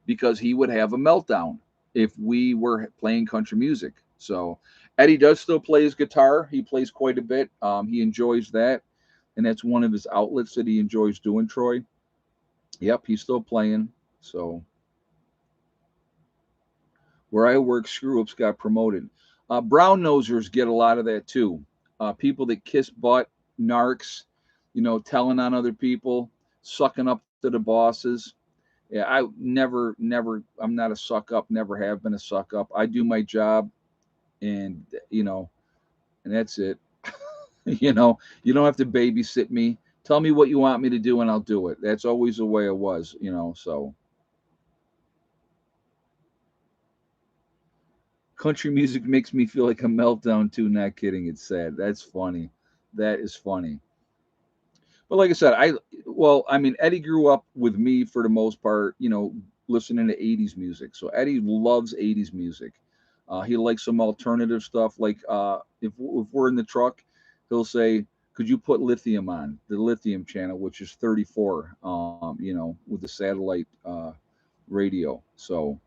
because he would have a meltdown if we were playing country music. So Eddie does still play his guitar. He plays quite a bit. He enjoys that, and that's one of his outlets that he enjoys doing. Troy. Yep, he's still playing. So where I work, screw ups got promoted. Brown nosers get a lot of that too. People that kiss butt, narcs, telling on other people, sucking up to the bosses. Yeah, I never, I'm not a suck up, never have been a suck up. I do my job, and, and that's it. You don't have to babysit me. Tell me what you want me to do, and I'll do it. That's always the way it was. So country music makes me feel like a meltdown too. Not kidding. It's sad. That's funny. That is funny. But like I said, I mean, Eddie grew up with me for the most part, listening to 80s music. So Eddie loves 80s music. He likes some alternative stuff. Like if we're in the truck, he'll say, "Could you put Lithium on the Lithium channel, which is 34, with the satellite radio." So,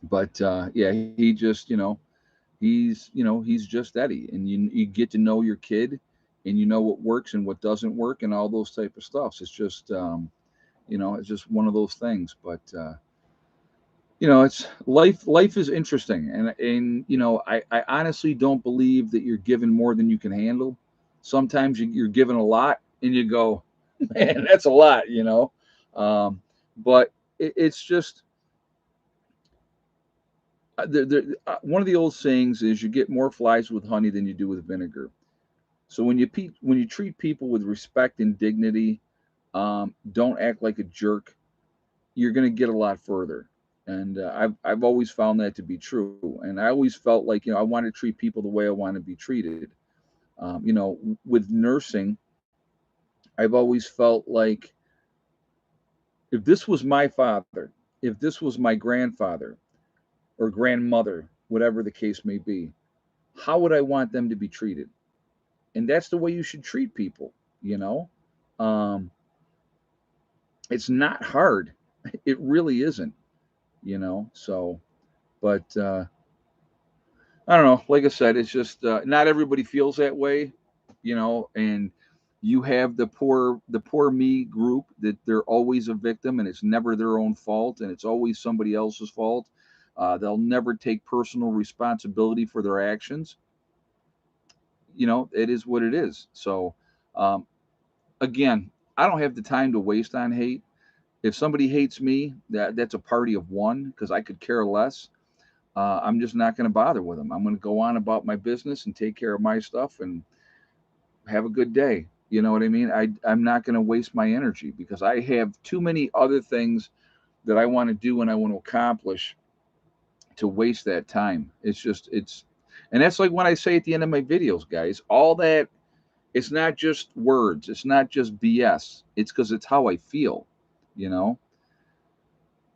but yeah, he just, he's just Eddie, and you get to know your kid, and you know what works and what doesn't work, and all those type of stuff. It's just one of those things. But it's life. Life is interesting, and I honestly don't believe that you're given more than you can handle. Sometimes you're given a lot, and you go, man, that's a lot. Um, but it's just one of the old sayings is you get more flies with honey than you do with vinegar. So when you treat people with respect and dignity, don't act like a jerk. You're going to get a lot further. And I've always found that to be true. And I always felt like I want to treat people the way I want to be treated. With nursing, I've always felt like if this was my father, if this was my grandfather or grandmother, whatever the case may be, how would I want them to be treated? And that's the way you should treat people. You know, um, it's not hard. It really isn't. So, but I don't know. Like I said, it's just not everybody feels that way. And you have the poor me group that they're always a victim, and it's never their own fault, and it's always somebody else's fault. They'll never take personal responsibility for their actions. It is what it is. So, um, again, I don't have the time to waste on hate. If somebody hates me, that's a party of one because I could care less. I'm just not going to bother with them. I'm going to go on about my business and take care of my stuff and have a good day. You know what I mean? I'm not going to waste my energy because I have too many other things that I want to do and I want to accomplish to waste that time. And that's like when I say at the end of my videos, guys, all that, it's not just words, it's not just BS. It's because it's how I feel. You know,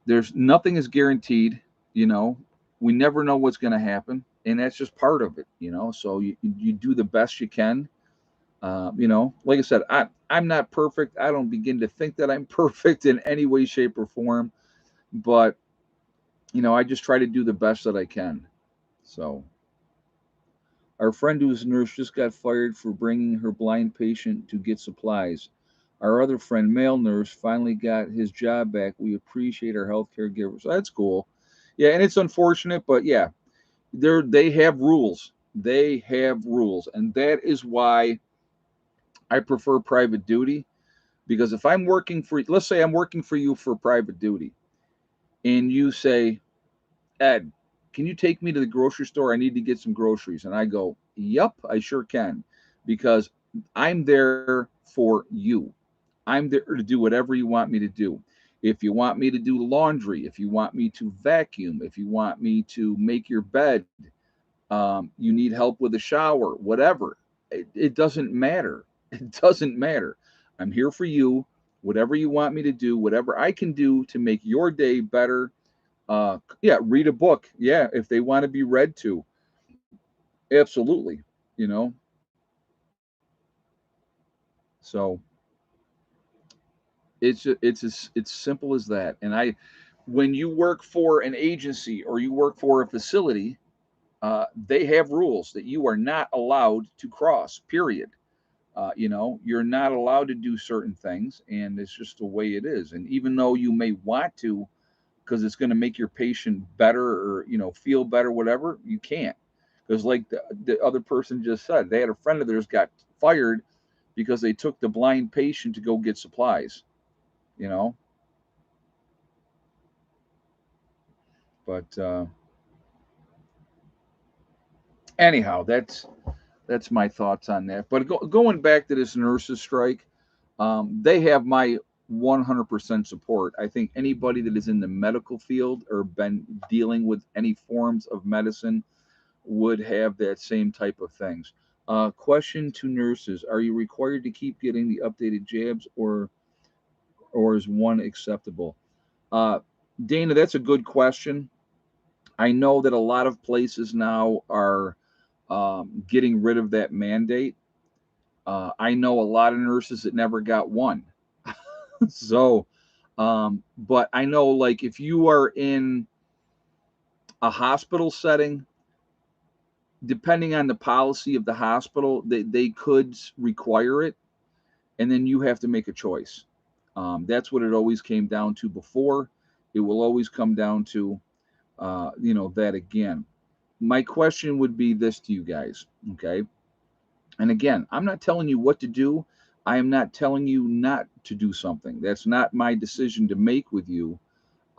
there's nothing is guaranteed. You know, we never know what's going to happen, and that's just part of it. So you do the best you can. Like I said, I'm not perfect. I don't begin to think that I'm perfect in any way, shape, or form. But I just try to do the best that I can. So our friend who's a nurse just got fired for bringing her blind patient to get supplies. Our other friend, male nurse, finally got his job back. We appreciate our healthcare givers. So that's cool. Yeah, and it's unfortunate, but yeah, they have rules. They have rules, and that is why I prefer private duty. Because if I'm working for, let's say I'm working for you for private duty, and you say, Ed, can you take me to the grocery store? I need to get some groceries. And I go, yep, I sure can. Because I'm there for you. I'm there to do whatever you want me to do. If you want me to do laundry, if you want me to vacuum, if you want me to make your bed, You need help with a shower, whatever. It doesn't matter. It doesn't matter. I'm here for you. Whatever you want me to do, whatever I can do to make your day better. Yeah, read a book. Yeah, if they want to be read to, absolutely. You know, so it's simple as that. And when you work for an agency or you work for a facility, they have rules that you are not allowed to cross. Period. You're not allowed to do certain things, and it's just the way it is. And even though you may want to, because it's going to make your patient better or feel better, whatever, you can't. Because like the other person just said, they had a friend of theirs got fired because they took the blind patient to go get supplies. You know, but anyhow, that's my thoughts on that. But going back to this nurses strike, they have my 100% support. I think anybody that is in the medical field or been dealing with any forms of medicine would have that same type of things. Question to nurses: are you required to keep getting the updated jabs, or is one acceptable? Uh, Dana, that's a good question. I know that a lot of places now are getting rid of that mandate. I know a lot of nurses that never got one. So, but I know, like, if you are in a hospital setting, depending on the policy of the hospital, they could require it, and then you have to make a choice. That's what it always came down to before. It will always come down to, that again. My question would be this to you guys, okay? And again, I'm not telling you what to do. I am not telling you not to do something. That's not my decision to make with you.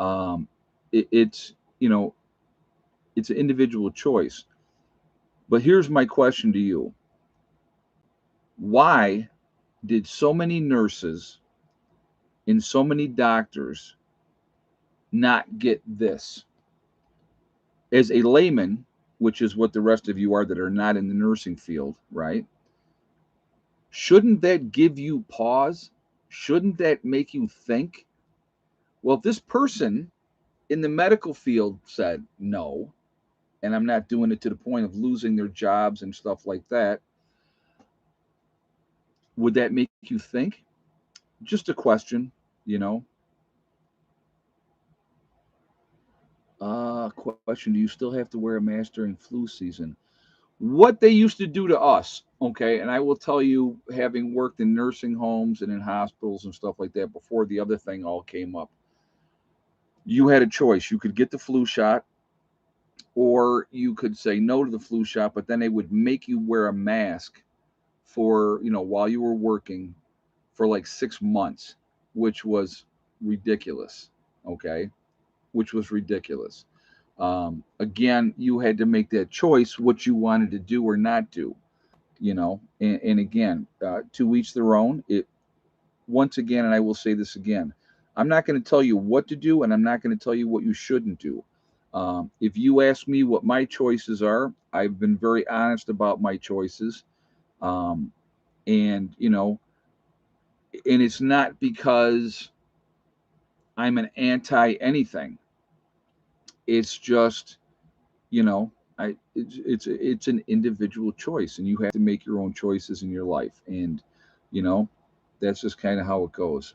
Um, it's it's an individual choice. But here's my question to you: why did so many nurses and so many doctors not get this? As a layman, which is what the rest of you are that are not in the nursing field, right? Shouldn't that give you pause? Shouldn't that make you think? Well, if this person in the medical field said no, and I'm not doing it to the point of losing their jobs and stuff like that, would that make you think? Just a question, you know. Question: do you still have to wear a mask during flu season? What they used to do to us, okay, and I will tell you, having worked in nursing homes and in hospitals and stuff like that before the other thing all came up, you had a choice. You could get the flu shot, or you could say no to the flu shot, but then they would make you wear a mask for, while you were working for like 6 months, which was ridiculous. Okay. Which was ridiculous. Again, you had to make that choice what you wanted to do or not do, and again, to each their own. It Once again, and I will say this again, I'm not going to tell you what to do, and I'm not going to tell you what you shouldn't do. If you ask me what my choices are, I've been very honest about my choices. Um, and, and it's not because I'm an anti anything. It's just, you know, it's an individual choice, and you have to make your own choices in your life. And, you know, that's just kind of how it goes.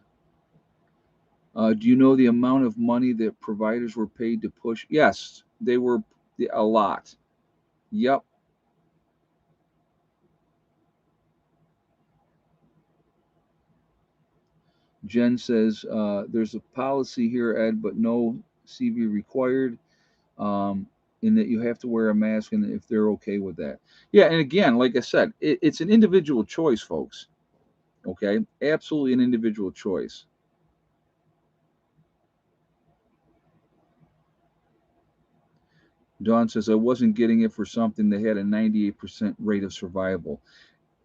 Do you know the amount of money that providers were paid to push? Yes, they were a lot. Yep. Jen says there's a policy here, Ed, but no CV required. In that you have to wear a mask, and if they're okay with that. Yeah, and again, like I said, it's an individual choice, folks. Okay, absolutely an individual choice. Dawn says I wasn't getting it for something that had a 98% rate of survival.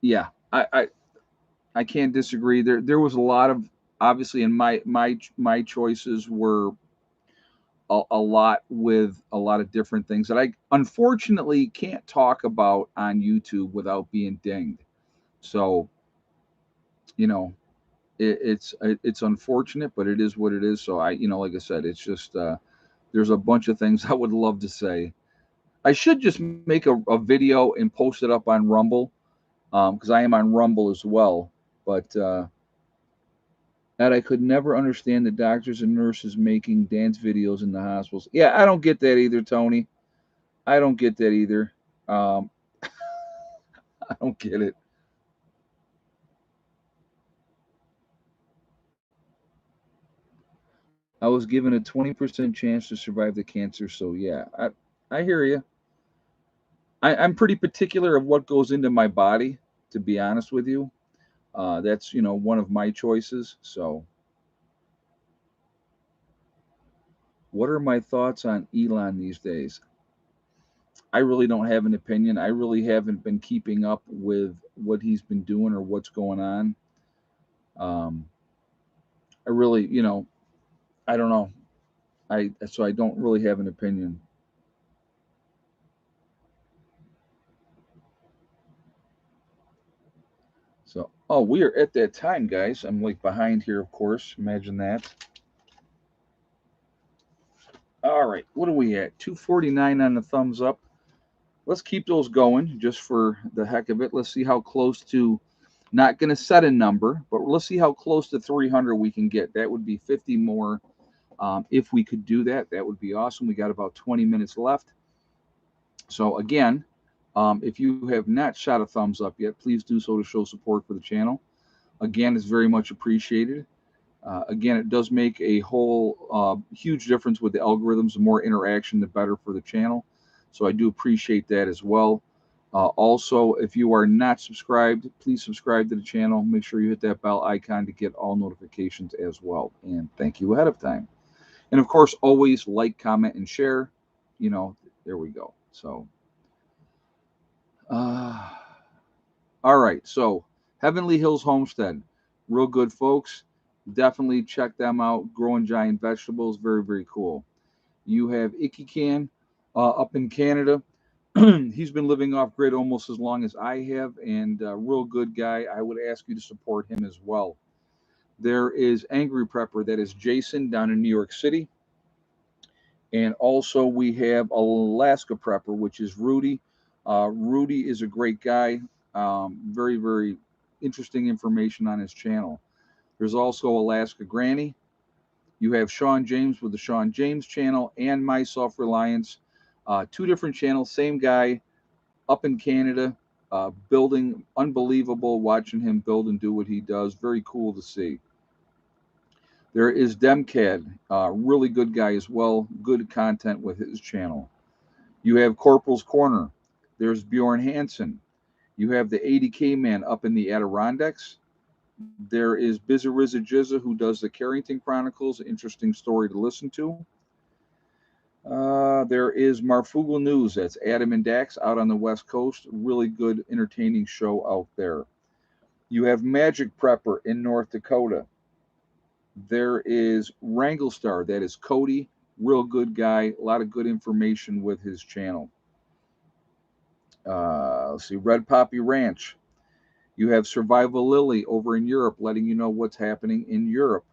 Yeah, I can't disagree. There was a lot of, obviously, and my choices were a lot with a lot of different things that I unfortunately can't talk about on YouTube without being dinged. So, you know, it's unfortunate, but it is what it is. So like I said, it's just there's a bunch of things I would love to say. I should just make a video and post it up on Rumble, because I am on Rumble as well. But that I could never understand the doctors and nurses making dance videos in the hospitals. Yeah, I don't get that either, Tony. I don't get that either. Um, I don't get it. I was given a 20% chance to survive the cancer, so yeah, I hear you. I'm pretty particular of what goes into my body, to be honest with you. That's one of my choices. So, what are my thoughts on Elon these days? I really don't have an opinion. I really haven't been keeping up with what he's been doing or what's going on. Um, I really, I don't know. I don't really have an opinion. So, oh, we are at that time, guys. I'm like behind here, of course. Imagine that. All right, what are we at? 249 on the thumbs up. Let's keep those going just for the heck of it. Let's see how close to, not going to set a number, but let's see how close to 300 we can get. That would be 50 more. If we could do that, that would be awesome. We got about 20 minutes left. So, again, if you have not shot a thumbs up yet, please do so to show support for the channel. Again, it's very much appreciated. Again, it does make a whole huge difference with the algorithms. The more interaction, the better for the channel. So I do appreciate that as well. Also, if you are not subscribed, please subscribe to the channel. Make sure you hit that bell icon to get all notifications as well. And thank you ahead of time. And of course, always like, comment, and share. There we go. So, uh, all right. So, Heavenly Hills Homestead, real good folks. Definitely check them out. Growing giant vegetables, very very cool. You have Icky Can up in Canada. He's been living off grid almost as long as I have, and a real good guy. I would ask you to support him as well. There is Angry Prepper, that is Jason down in New York City. And also we have Alaska Prepper, which is Rudy. Rudy is a great guy. Very, very interesting information on his channel. There's also Alaska Granny. You have Sean James with the Sean James channel and My Self Reliance. Two different channels, same guy up in Canada, building unbelievable, watching him build and do what he does. Very cool to see. There is Demcad, really good guy as well. Good content with his channel. You have Corporal's Corner. There's Bjorn Hansen. You have the 80K man up in the Adirondacks. There is Bizarrizza Jizza, who does the Carrington Chronicles. Interesting story to listen to. There is Marfugal News. That's Adam and Dax out on the West Coast. Really good, entertaining show out there. You have Magic Prepper in North Dakota. There is Wrangle Star. That is Cody. Real good guy. A lot of good information with his channel. Let's see. Red Poppy Ranch. You have Survival Lily over in Europe, letting you know what's happening in Europe.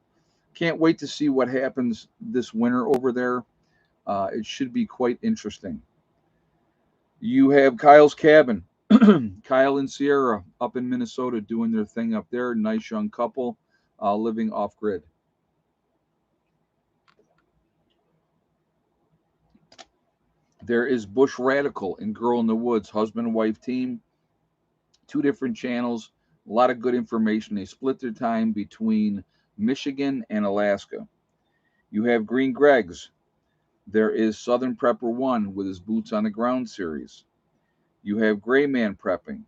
Can't wait to see what happens this winter over there. It should be quite interesting. You have Kyle's Cabin. Kyle and Sierra up in Minnesota doing their thing up there. Nice young couple living off grid. There is Bush Radical and Girl in the Woods, husband and wife team. Two different channels. A lot of good information. They split their time between Michigan and Alaska. You have Green Greg's. There is Southern Prepper 1 with his Boots on the Ground series. You have Gray Man Prepping.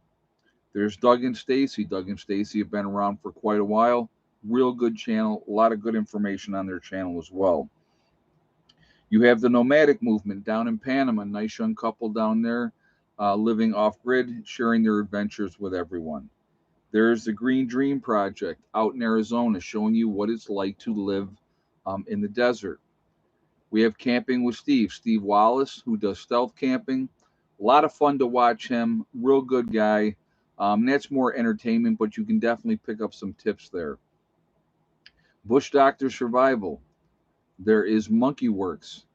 There's Doug and Stacy. Doug and Stacy have been around for quite a while. Real good channel. A lot of good information on their channel as well. You have the Nomadic Movement down in Panama. Nice young couple down there living off grid, sharing their adventures with everyone. There's the Green Dream Project out in Arizona, showing you what it's like to live in the desert. We have Camping with Steve Wallace, who does stealth camping. A lot of fun to watch him. Real good guy. That's more entertainment, but you can definitely pick up some tips there. Bush Doctor Survival. There is Monkey Works.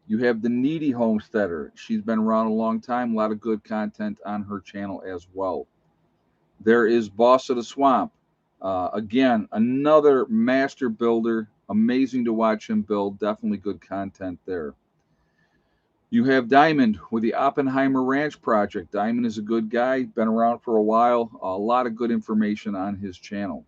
You have the Needy Homesteader. She's been around a long time. A lot of good content on her channel as well. There is Boss of the Swamp. Again, another master builder. Amazing to watch him build. Definitely good content there. You have Diamond with the Oppenheimer Ranch Project. Diamond is a good guy, been around for a while. A lot of good information on his channel.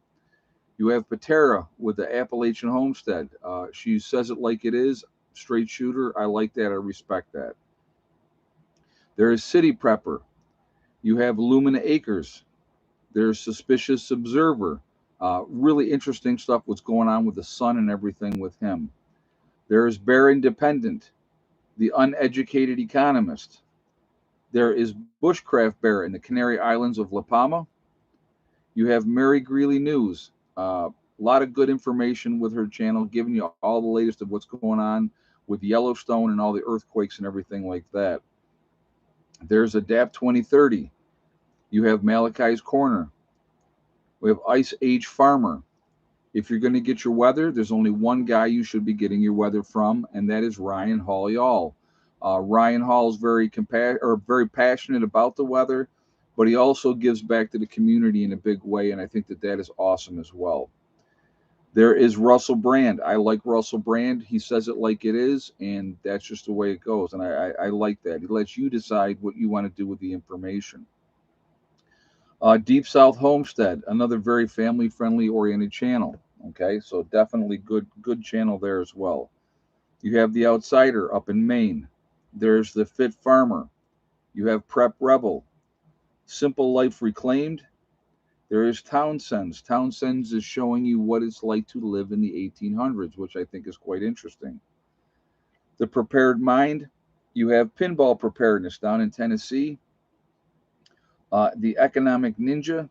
You have Patera with the Appalachian Homestead. She says it like it is, straight shooter. I like that. I respect that. There is City Prepper. You have Lumina Acres. There's Suspicious Observer. Really interesting stuff, what's going on with the sun and everything with him. There is Bear Independent, the Uneducated Economist. There is Bushcraft Bear in the Canary Islands of La Palma. You have Mary Greeley News. A lot of good information with her channel, giving you all the latest of what's going on with Yellowstone and all the earthquakes and everything like that. There's Adapt 2030. You have Malachi's Corner. We have Ice Age Farmer. If you're going to get your weather, there's only one guy you should be getting your weather from, and that is Ryan Hall Y'all. Ryan Hall is very passionate about the weather, but he also gives back to the community in a big way, and I think that is awesome as well. There is Russell Brand. I like Russell Brand. He says it like it is, and that's just the way it goes, and I like that. He lets you decide what you want to do with the information. Deep South Homestead, another very family-friendly oriented channel. Okay, so definitely good channel there as well. You have The Outsider up in Maine. There's The Fit Farmer. You have Prep Rebel. Simple Life Reclaimed. There is Townsend's. Townsend's is showing you what it's like to live in the 1800s, which I think is quite interesting. The Prepared Mind. You have Pinball Preparedness down in Tennessee. The Economic Ninja.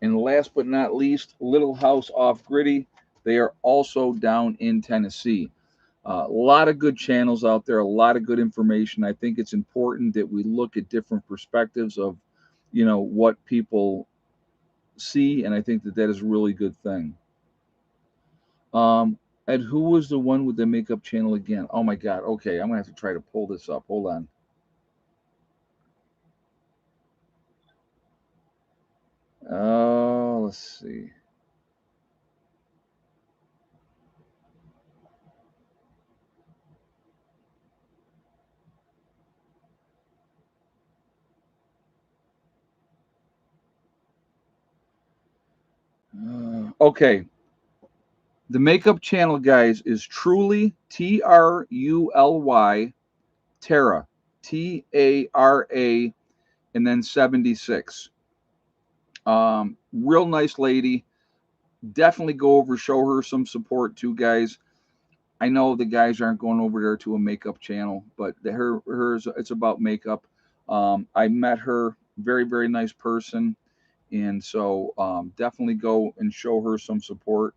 And last but not least, Little House Off Gritty. They are also down in Tennessee. A lot of good channels out there, a lot of good information. I think it's important that we look at different perspectives of, what people see, and I think that is a really good thing. And who was the one with the makeup channel again? Oh my God. Okay, I'm gonna have to try to pull this up. Hold on. Oh, let's see. Okay. The makeup channel, guys, is Truly, Truly, Tara, Tara, and then 76. Real nice lady. Definitely go over, show her some support too, guys. I know the guys aren't going over there to a makeup channel, but hers, it's about makeup. I met her, very, very nice person. And so definitely go and show her some support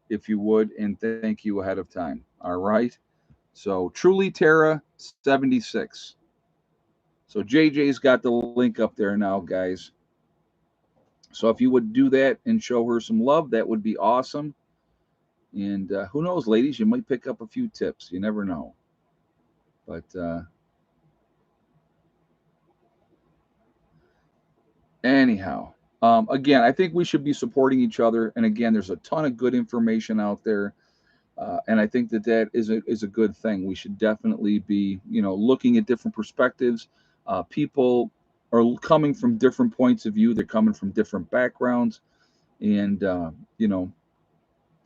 if you would, and thank you ahead of time. All right. So Truly Tara 76. So JJ's got the link up there now, guys. So if you would do that and show her some love, that would be awesome. And who knows, ladies, you might pick up a few tips. You never know. But anyhow, again, I think we should be supporting each other. And again, there's a ton of good information out there. And I think that is a good thing. We should definitely be, looking at different perspectives. People are coming from different points of view. They're coming from different backgrounds. And,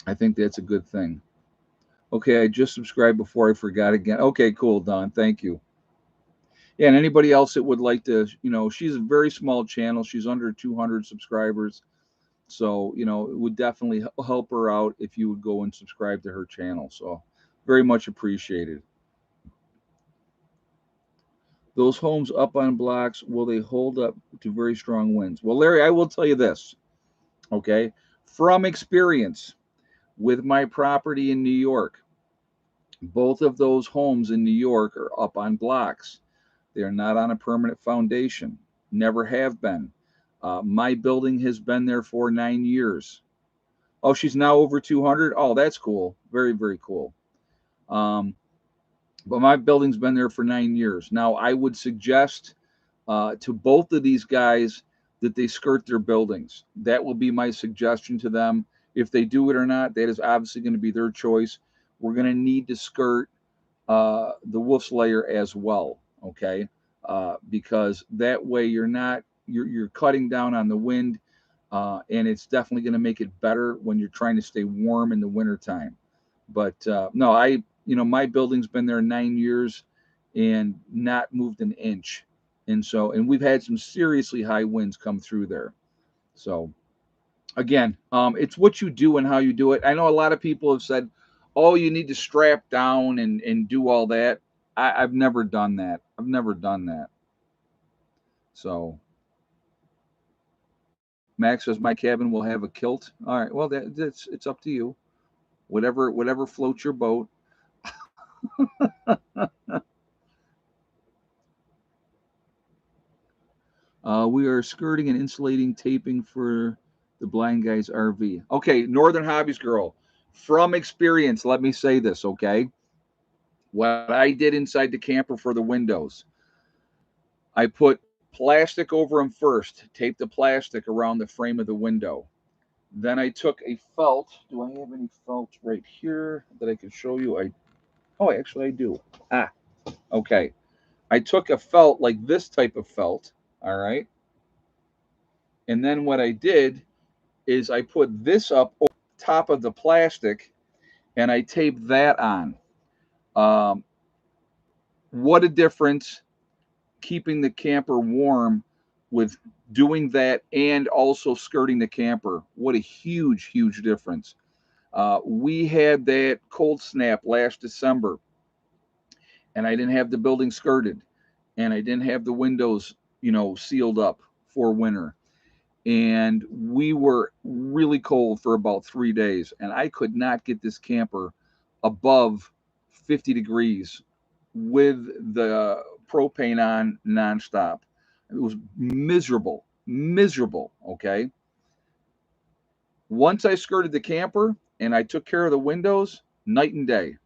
I think that's a good thing. Okay, I just subscribed before I forgot again. Okay, cool, Don. Thank you. Yeah, and anybody else that would like to, she's a very small channel. She's under 200 subscribers. So, it would definitely help her out if you would go and subscribe to her channel. So, very much appreciated. Those homes up on blocks, will they hold up to very strong winds? Well, Larry, I will tell you this, okay? From experience with my property in New York, Both of those homes in New York are up on blocks. They are not on a permanent foundation. Never have been. My building has been there for 9 years. Oh, she's now over 200. Oh, that's cool. Very, very cool. Um, but my building's been there for 9 years. Now, I would suggest to both of these guys that they skirt their buildings. That will be my suggestion to them. If they do it or not, that is obviously going to be their choice. We're going to need to skirt the wolf's lair as well, okay? Because that way you're cutting down on the wind, and it's definitely going to make it better when you're trying to stay warm in the wintertime. But no, my building's been there 9 years and not moved an inch. And we've had some seriously high winds come through there. So again, it's what you do and how you do it. I know a lot of people have said, "Oh, you need to strap down and do all that." I've never done that. I've never done that. So Max says my cabin will have a kilt. All right. Well, that's it's up to you. Whatever floats your boat. We are skirting and insulating taping for the blind guy's RV. Okay, Northern Hobbies Girl. From experience, let me say this, okay? What I did inside the camper for the windows, I put plastic over them first, taped the plastic around the frame of the window. Then I took a felt. Do I have any felt right here that I can show you? Actually I do. Ah, okay. I took a felt like this type of felt, all right? And then what I did is I put this up over top of the plastic and I taped that on. Um, what a difference keeping the camper warm with doing that and also skirting the camper. What a huge, huge difference. We had that cold snap last December, and I didn't have the building skirted, and I didn't have the windows, sealed up for winter. And we were really cold for about 3 days, and I could not get this camper above 50 degrees with the propane on nonstop. It was miserable, miserable. Okay. Once I skirted the camper and I took care of the windows, night and day.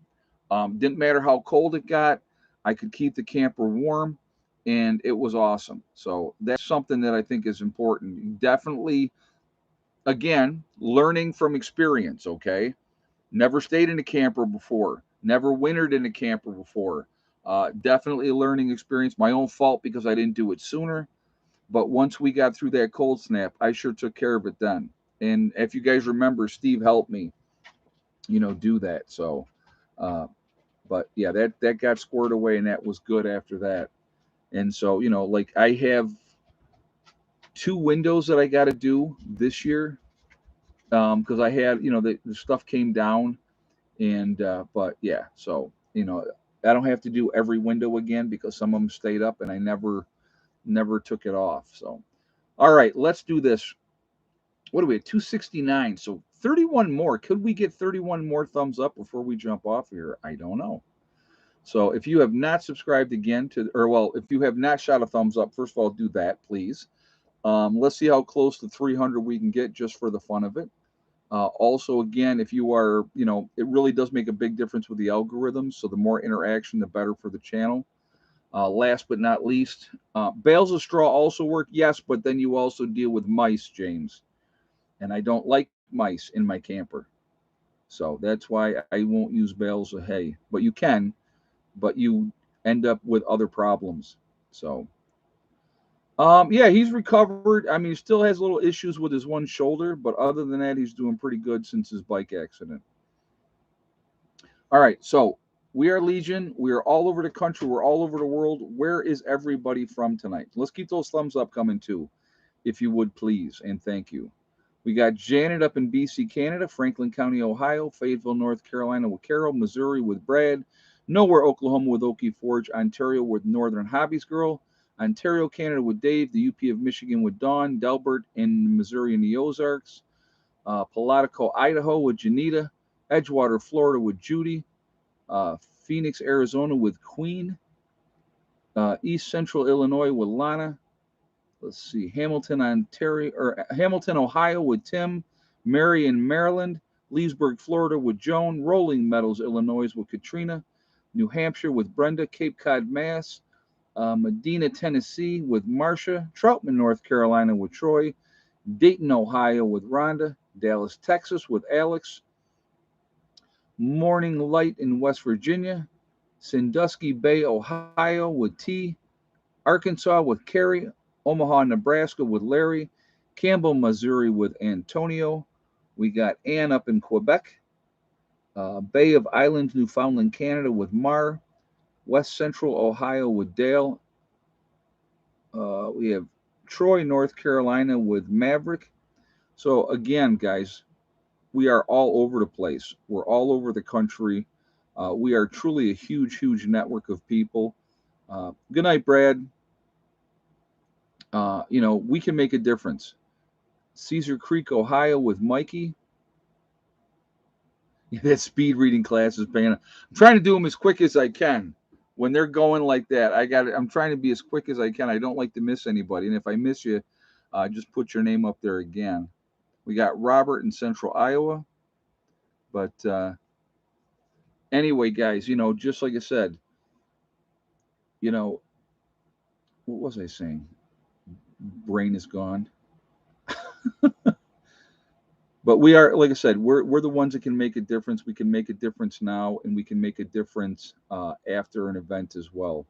Didn't matter how cold it got, I could keep the camper warm, and it was awesome. So that's something that I think is important. Definitely, again, learning from experience. Okay. Never stayed in a camper before. Never wintered in a camper before. Definitely a learning experience. My own fault because I didn't do it sooner. But once we got through that cold snap, I sure took care of it then. And if you guys remember, Steve helped me, do that. So, uh, but yeah, that got squared away, and that was good after that. And so, like I have two windows that I got to do this year because I had, the stuff came down. And but yeah, so I don't have to do every window again because some of them stayed up and I never took it off. So all right, let's do this. What are we at? 269. So 31 more. Could we get 31 more thumbs up before we jump off here? I don't know. So if you have not subscribed again if you have not shot a thumbs up, first of all, do that, please. Let's see how close to 300 we can get just for the fun of it. Also, again, if you are, it really does make a big difference with the algorithms. So the more interaction, the better for the channel. Last but not least, bales of straw also work. Yes, but then you also deal with mice, James. And I don't like mice in my camper. So that's why I won't use bales of hay. But you can, but you end up with other problems. So, yeah, he's recovered. I mean, he still has little issues with his one shoulder, but other than that, he's doing pretty good since his bike accident. All right, so we are Legion. We are all over the country. We're all over the world. Where is everybody from tonight? Let's keep those thumbs up coming too, if you would please, and thank you. We got Janet up in BC, Canada, Franklin County, Ohio, Fayetteville, North Carolina with Carol, Missouri with Brad, Nowhere, Oklahoma with Okie Forge, Ontario with Northern Hobbies Girl, Ontario, Canada with Dave, the UP of Michigan with Dawn, Delbert in Missouri in the Ozarks, Palatico, Idaho with Janita, Edgewater, Florida with Judy, Phoenix, Arizona with Queen. East Central Illinois with Lana. Let's see, Hamilton, Ontario, or Hamilton, Ohio with Tim. Marion, Maryland. Leesburg, Florida with Joan. Rolling Meadows, Illinois with Katrina. New Hampshire with Brenda. Cape Cod, Mass. Medina, Tennessee with Marcia. Troutman, North Carolina with Troy. Dayton, Ohio with Rhonda. Dallas, Texas with Alex. Morning Light in West Virginia. Sandusky Bay, Ohio with T. Arkansas with Carrie. Omaha, Nebraska with Larry. Campbell, Missouri with Antonio. We got Ann up in Quebec. Bay of Islands, Newfoundland, Canada with Mar. West Central Ohio with Dale. We have Troy, North Carolina with Maverick. So again, guys, we are all over the place. We're all over the country. We are truly a huge, huge network of people. Good night, Brad. We can make a difference. Cedar Creek, Ohio with Mikey. That speed reading class is paying. I'm trying to do them as quick as I can. When they're going like that, I'm trying to be as quick as I can. I don't like to miss anybody. And if I miss you, just put your name up there again. We got Robert in Central Iowa. But anyway, guys, just like I said, what was I saying? Brain is gone. But we are, like I said, we're the ones that can make a difference. We can make a difference now, and we can make a difference after an event as well.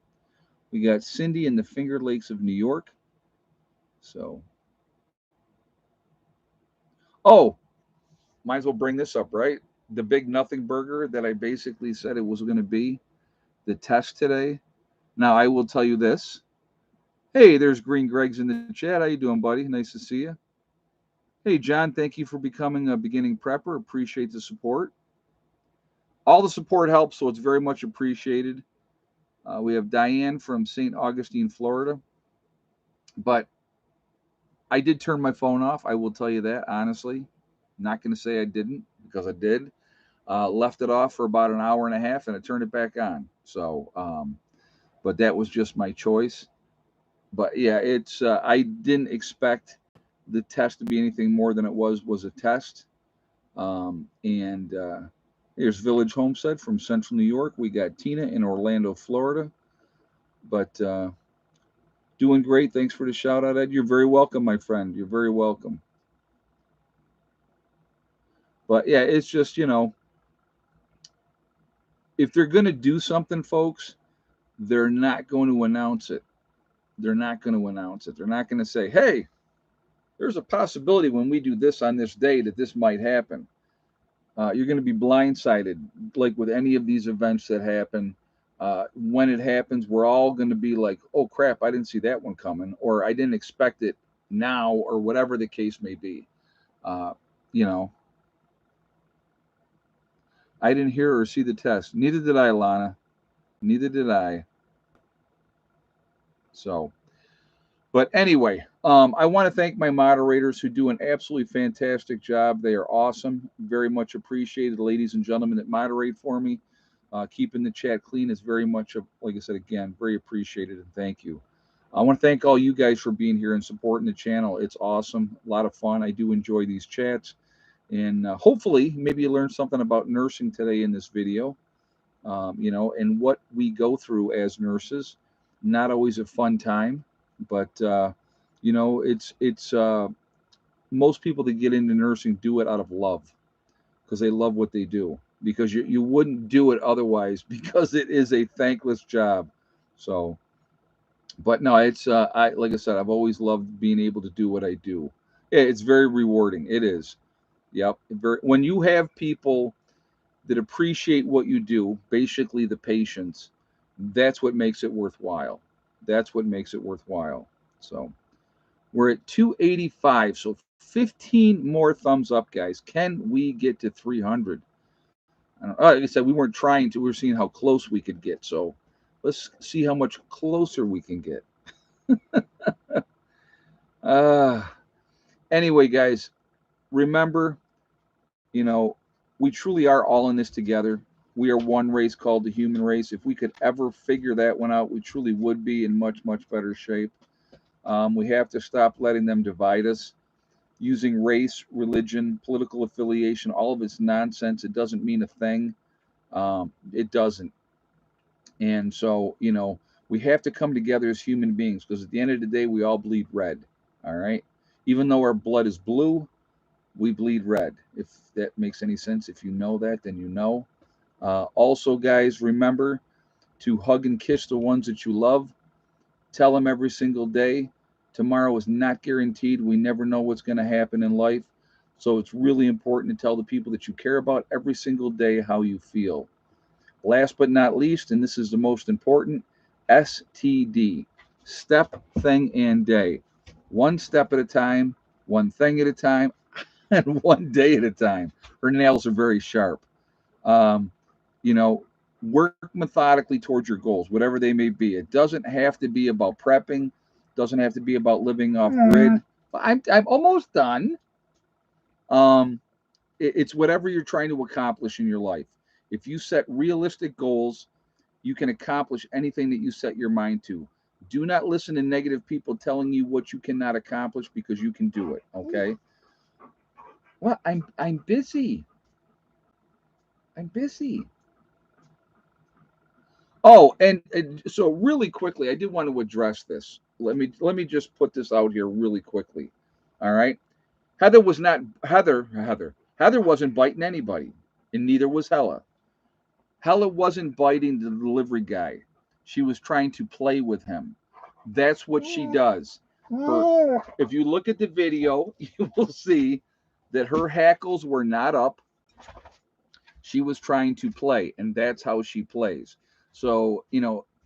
We got Cindy in the Finger Lakes of New York. So, oh, might as well bring this up, right? The big nothing burger that I basically said it was going to be the test today. Now I will tell you this. Hey, there's Green Greg's in the chat. How you doing, buddy? Nice to see you. Hey, John, thank you for becoming a beginning prepper. Appreciate the support. All the support helps, so it's very much appreciated. We have Diane from St. Augustine, Florida. But I did turn my phone off. I will tell you that, honestly. Not going to say I didn't, because I did. Left it off for about an hour and a half, and I turned it back on. So, but that was just my choice. But yeah, I didn't expect the test to be anything more than it was a test. And here's Village Homestead from Central New York. We got Tina in Orlando, Florida. But doing great. Thanks for the shout out, Ed. You're very welcome, my friend. You're very welcome. But yeah, it's just, if they're going to do something, folks, they're not going to announce it. They're not going to announce it. They're not going to say, hey, there's a possibility when we do this on this day that this might happen. You're going to be blindsided, like with any of these events that happen. When it happens, we're all going to be like, oh, crap, I didn't see that one coming, or I didn't expect it now, or whatever the case may be. I didn't hear or see the test. Neither did I, Lana. Neither did I. So, but anyway, I want to thank my moderators who do an absolutely fantastic job. They are awesome. Very much appreciated, ladies and gentlemen that moderate for me. Keeping the chat clean is very much, like I said, again, very appreciated, and thank you. I want to thank all you guys for being here and supporting the channel. It's awesome. A lot of fun. I do enjoy these chats. And hopefully, maybe you learned something about nursing today in this video, and what we go through as nurses. Not always a fun time, but, it's most people that get into nursing do it out of love, because they love what they do, because you wouldn't do it otherwise, because it is a thankless job. So, but no, it's, like I said, I've always loved being able to do what I do. Yeah, it's very rewarding. It is. Yep. When you have people that appreciate what you do, basically the patients, that's what makes it worthwhile. That's what makes it worthwhile. So we're at 285. So 15 more thumbs up, guys. Can we get to 300? Like I said, we weren't trying to. We were seeing how close we could get. So let's see how much closer we can get. Anyway, guys, remember, we truly are all in this together. We are one race called the human race. If we could ever figure that one out, we truly would be in much, much better shape. We have to stop letting them divide us using race, religion, political affiliation, all of it's nonsense. It doesn't mean a thing. It doesn't. And so, we have to come together as human beings because at the end of the day, we all bleed red. All right. Even though our blood is blue, we bleed red. If that makes any sense, if you know that, then you know. Also, guys, remember to hug and kiss the ones that you love. Tell them every single day. Tomorrow is not guaranteed. We never know what's going to happen in life. So it's really important to tell the people that you care about every single day how you feel. Last but not least, and this is the most important, STD, step, thing, and day. One step at a time, one thing at a time, and one day at a time. Her nails are very sharp. Um, you know, Work methodically towards your goals, whatever they may be. It doesn't have to be about prepping, doesn't have to be about living off grid. I'm almost done. Um, it's whatever you're trying to accomplish in your life. If you set realistic goals, you can accomplish anything that you set your mind to. Do not listen to negative people telling you what you cannot accomplish because you can do it. Okay. Well, I'm busy. I'm busy. Oh, and so really quickly, I did want to address this. Let me just put this out here really quickly. All right. Heather was not Heather wasn't biting anybody, and neither was Hella. Hella wasn't biting the delivery guy. She was trying to play with him. That's what she does. If you look at the video, you will see that her hackles were not up. She was trying to play, and that's how she plays. So,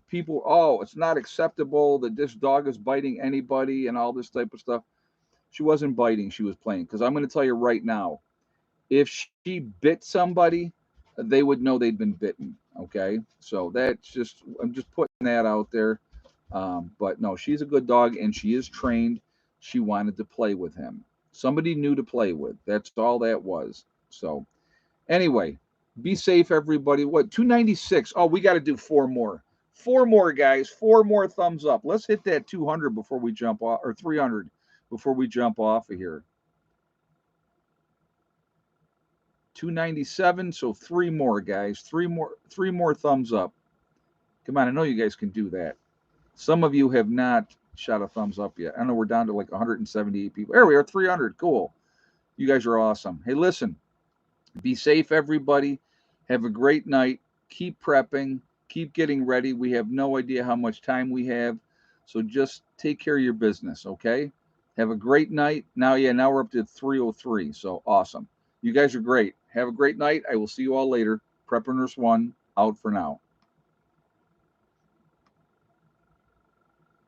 people, oh, it's not acceptable that this dog is biting anybody and all this type of stuff. She wasn't biting, she was playing. Because I'm going to tell you right now, if she bit somebody, they would know they'd been bitten. Okay, so I'm just putting that out there. But no, she's a good dog and she is trained. She wanted to play with him. Somebody new to play with. That's all that was. So anyway, be safe, everybody. What, 296? Oh, we got to do four more. Four more, guys. Four more thumbs up. Let's hit that 200 before we jump off, or 300 before we jump off of here. 297. So three more, guys. Three more thumbs up. Come on, I know you guys can do that. Some of you have not shot a thumbs up yet. I know we're down to like 178 people. There we are, 300. Cool. You guys are awesome. Hey, listen. Be safe, everybody. Have a great night. Keep prepping. Keep getting ready. We have no idea how much time we have. So just take care of your business, okay? Have a great night. Now we're up to 303. So awesome. You guys are great. Have a great night. I will see you all later. Prepper Nurse 1 out for now.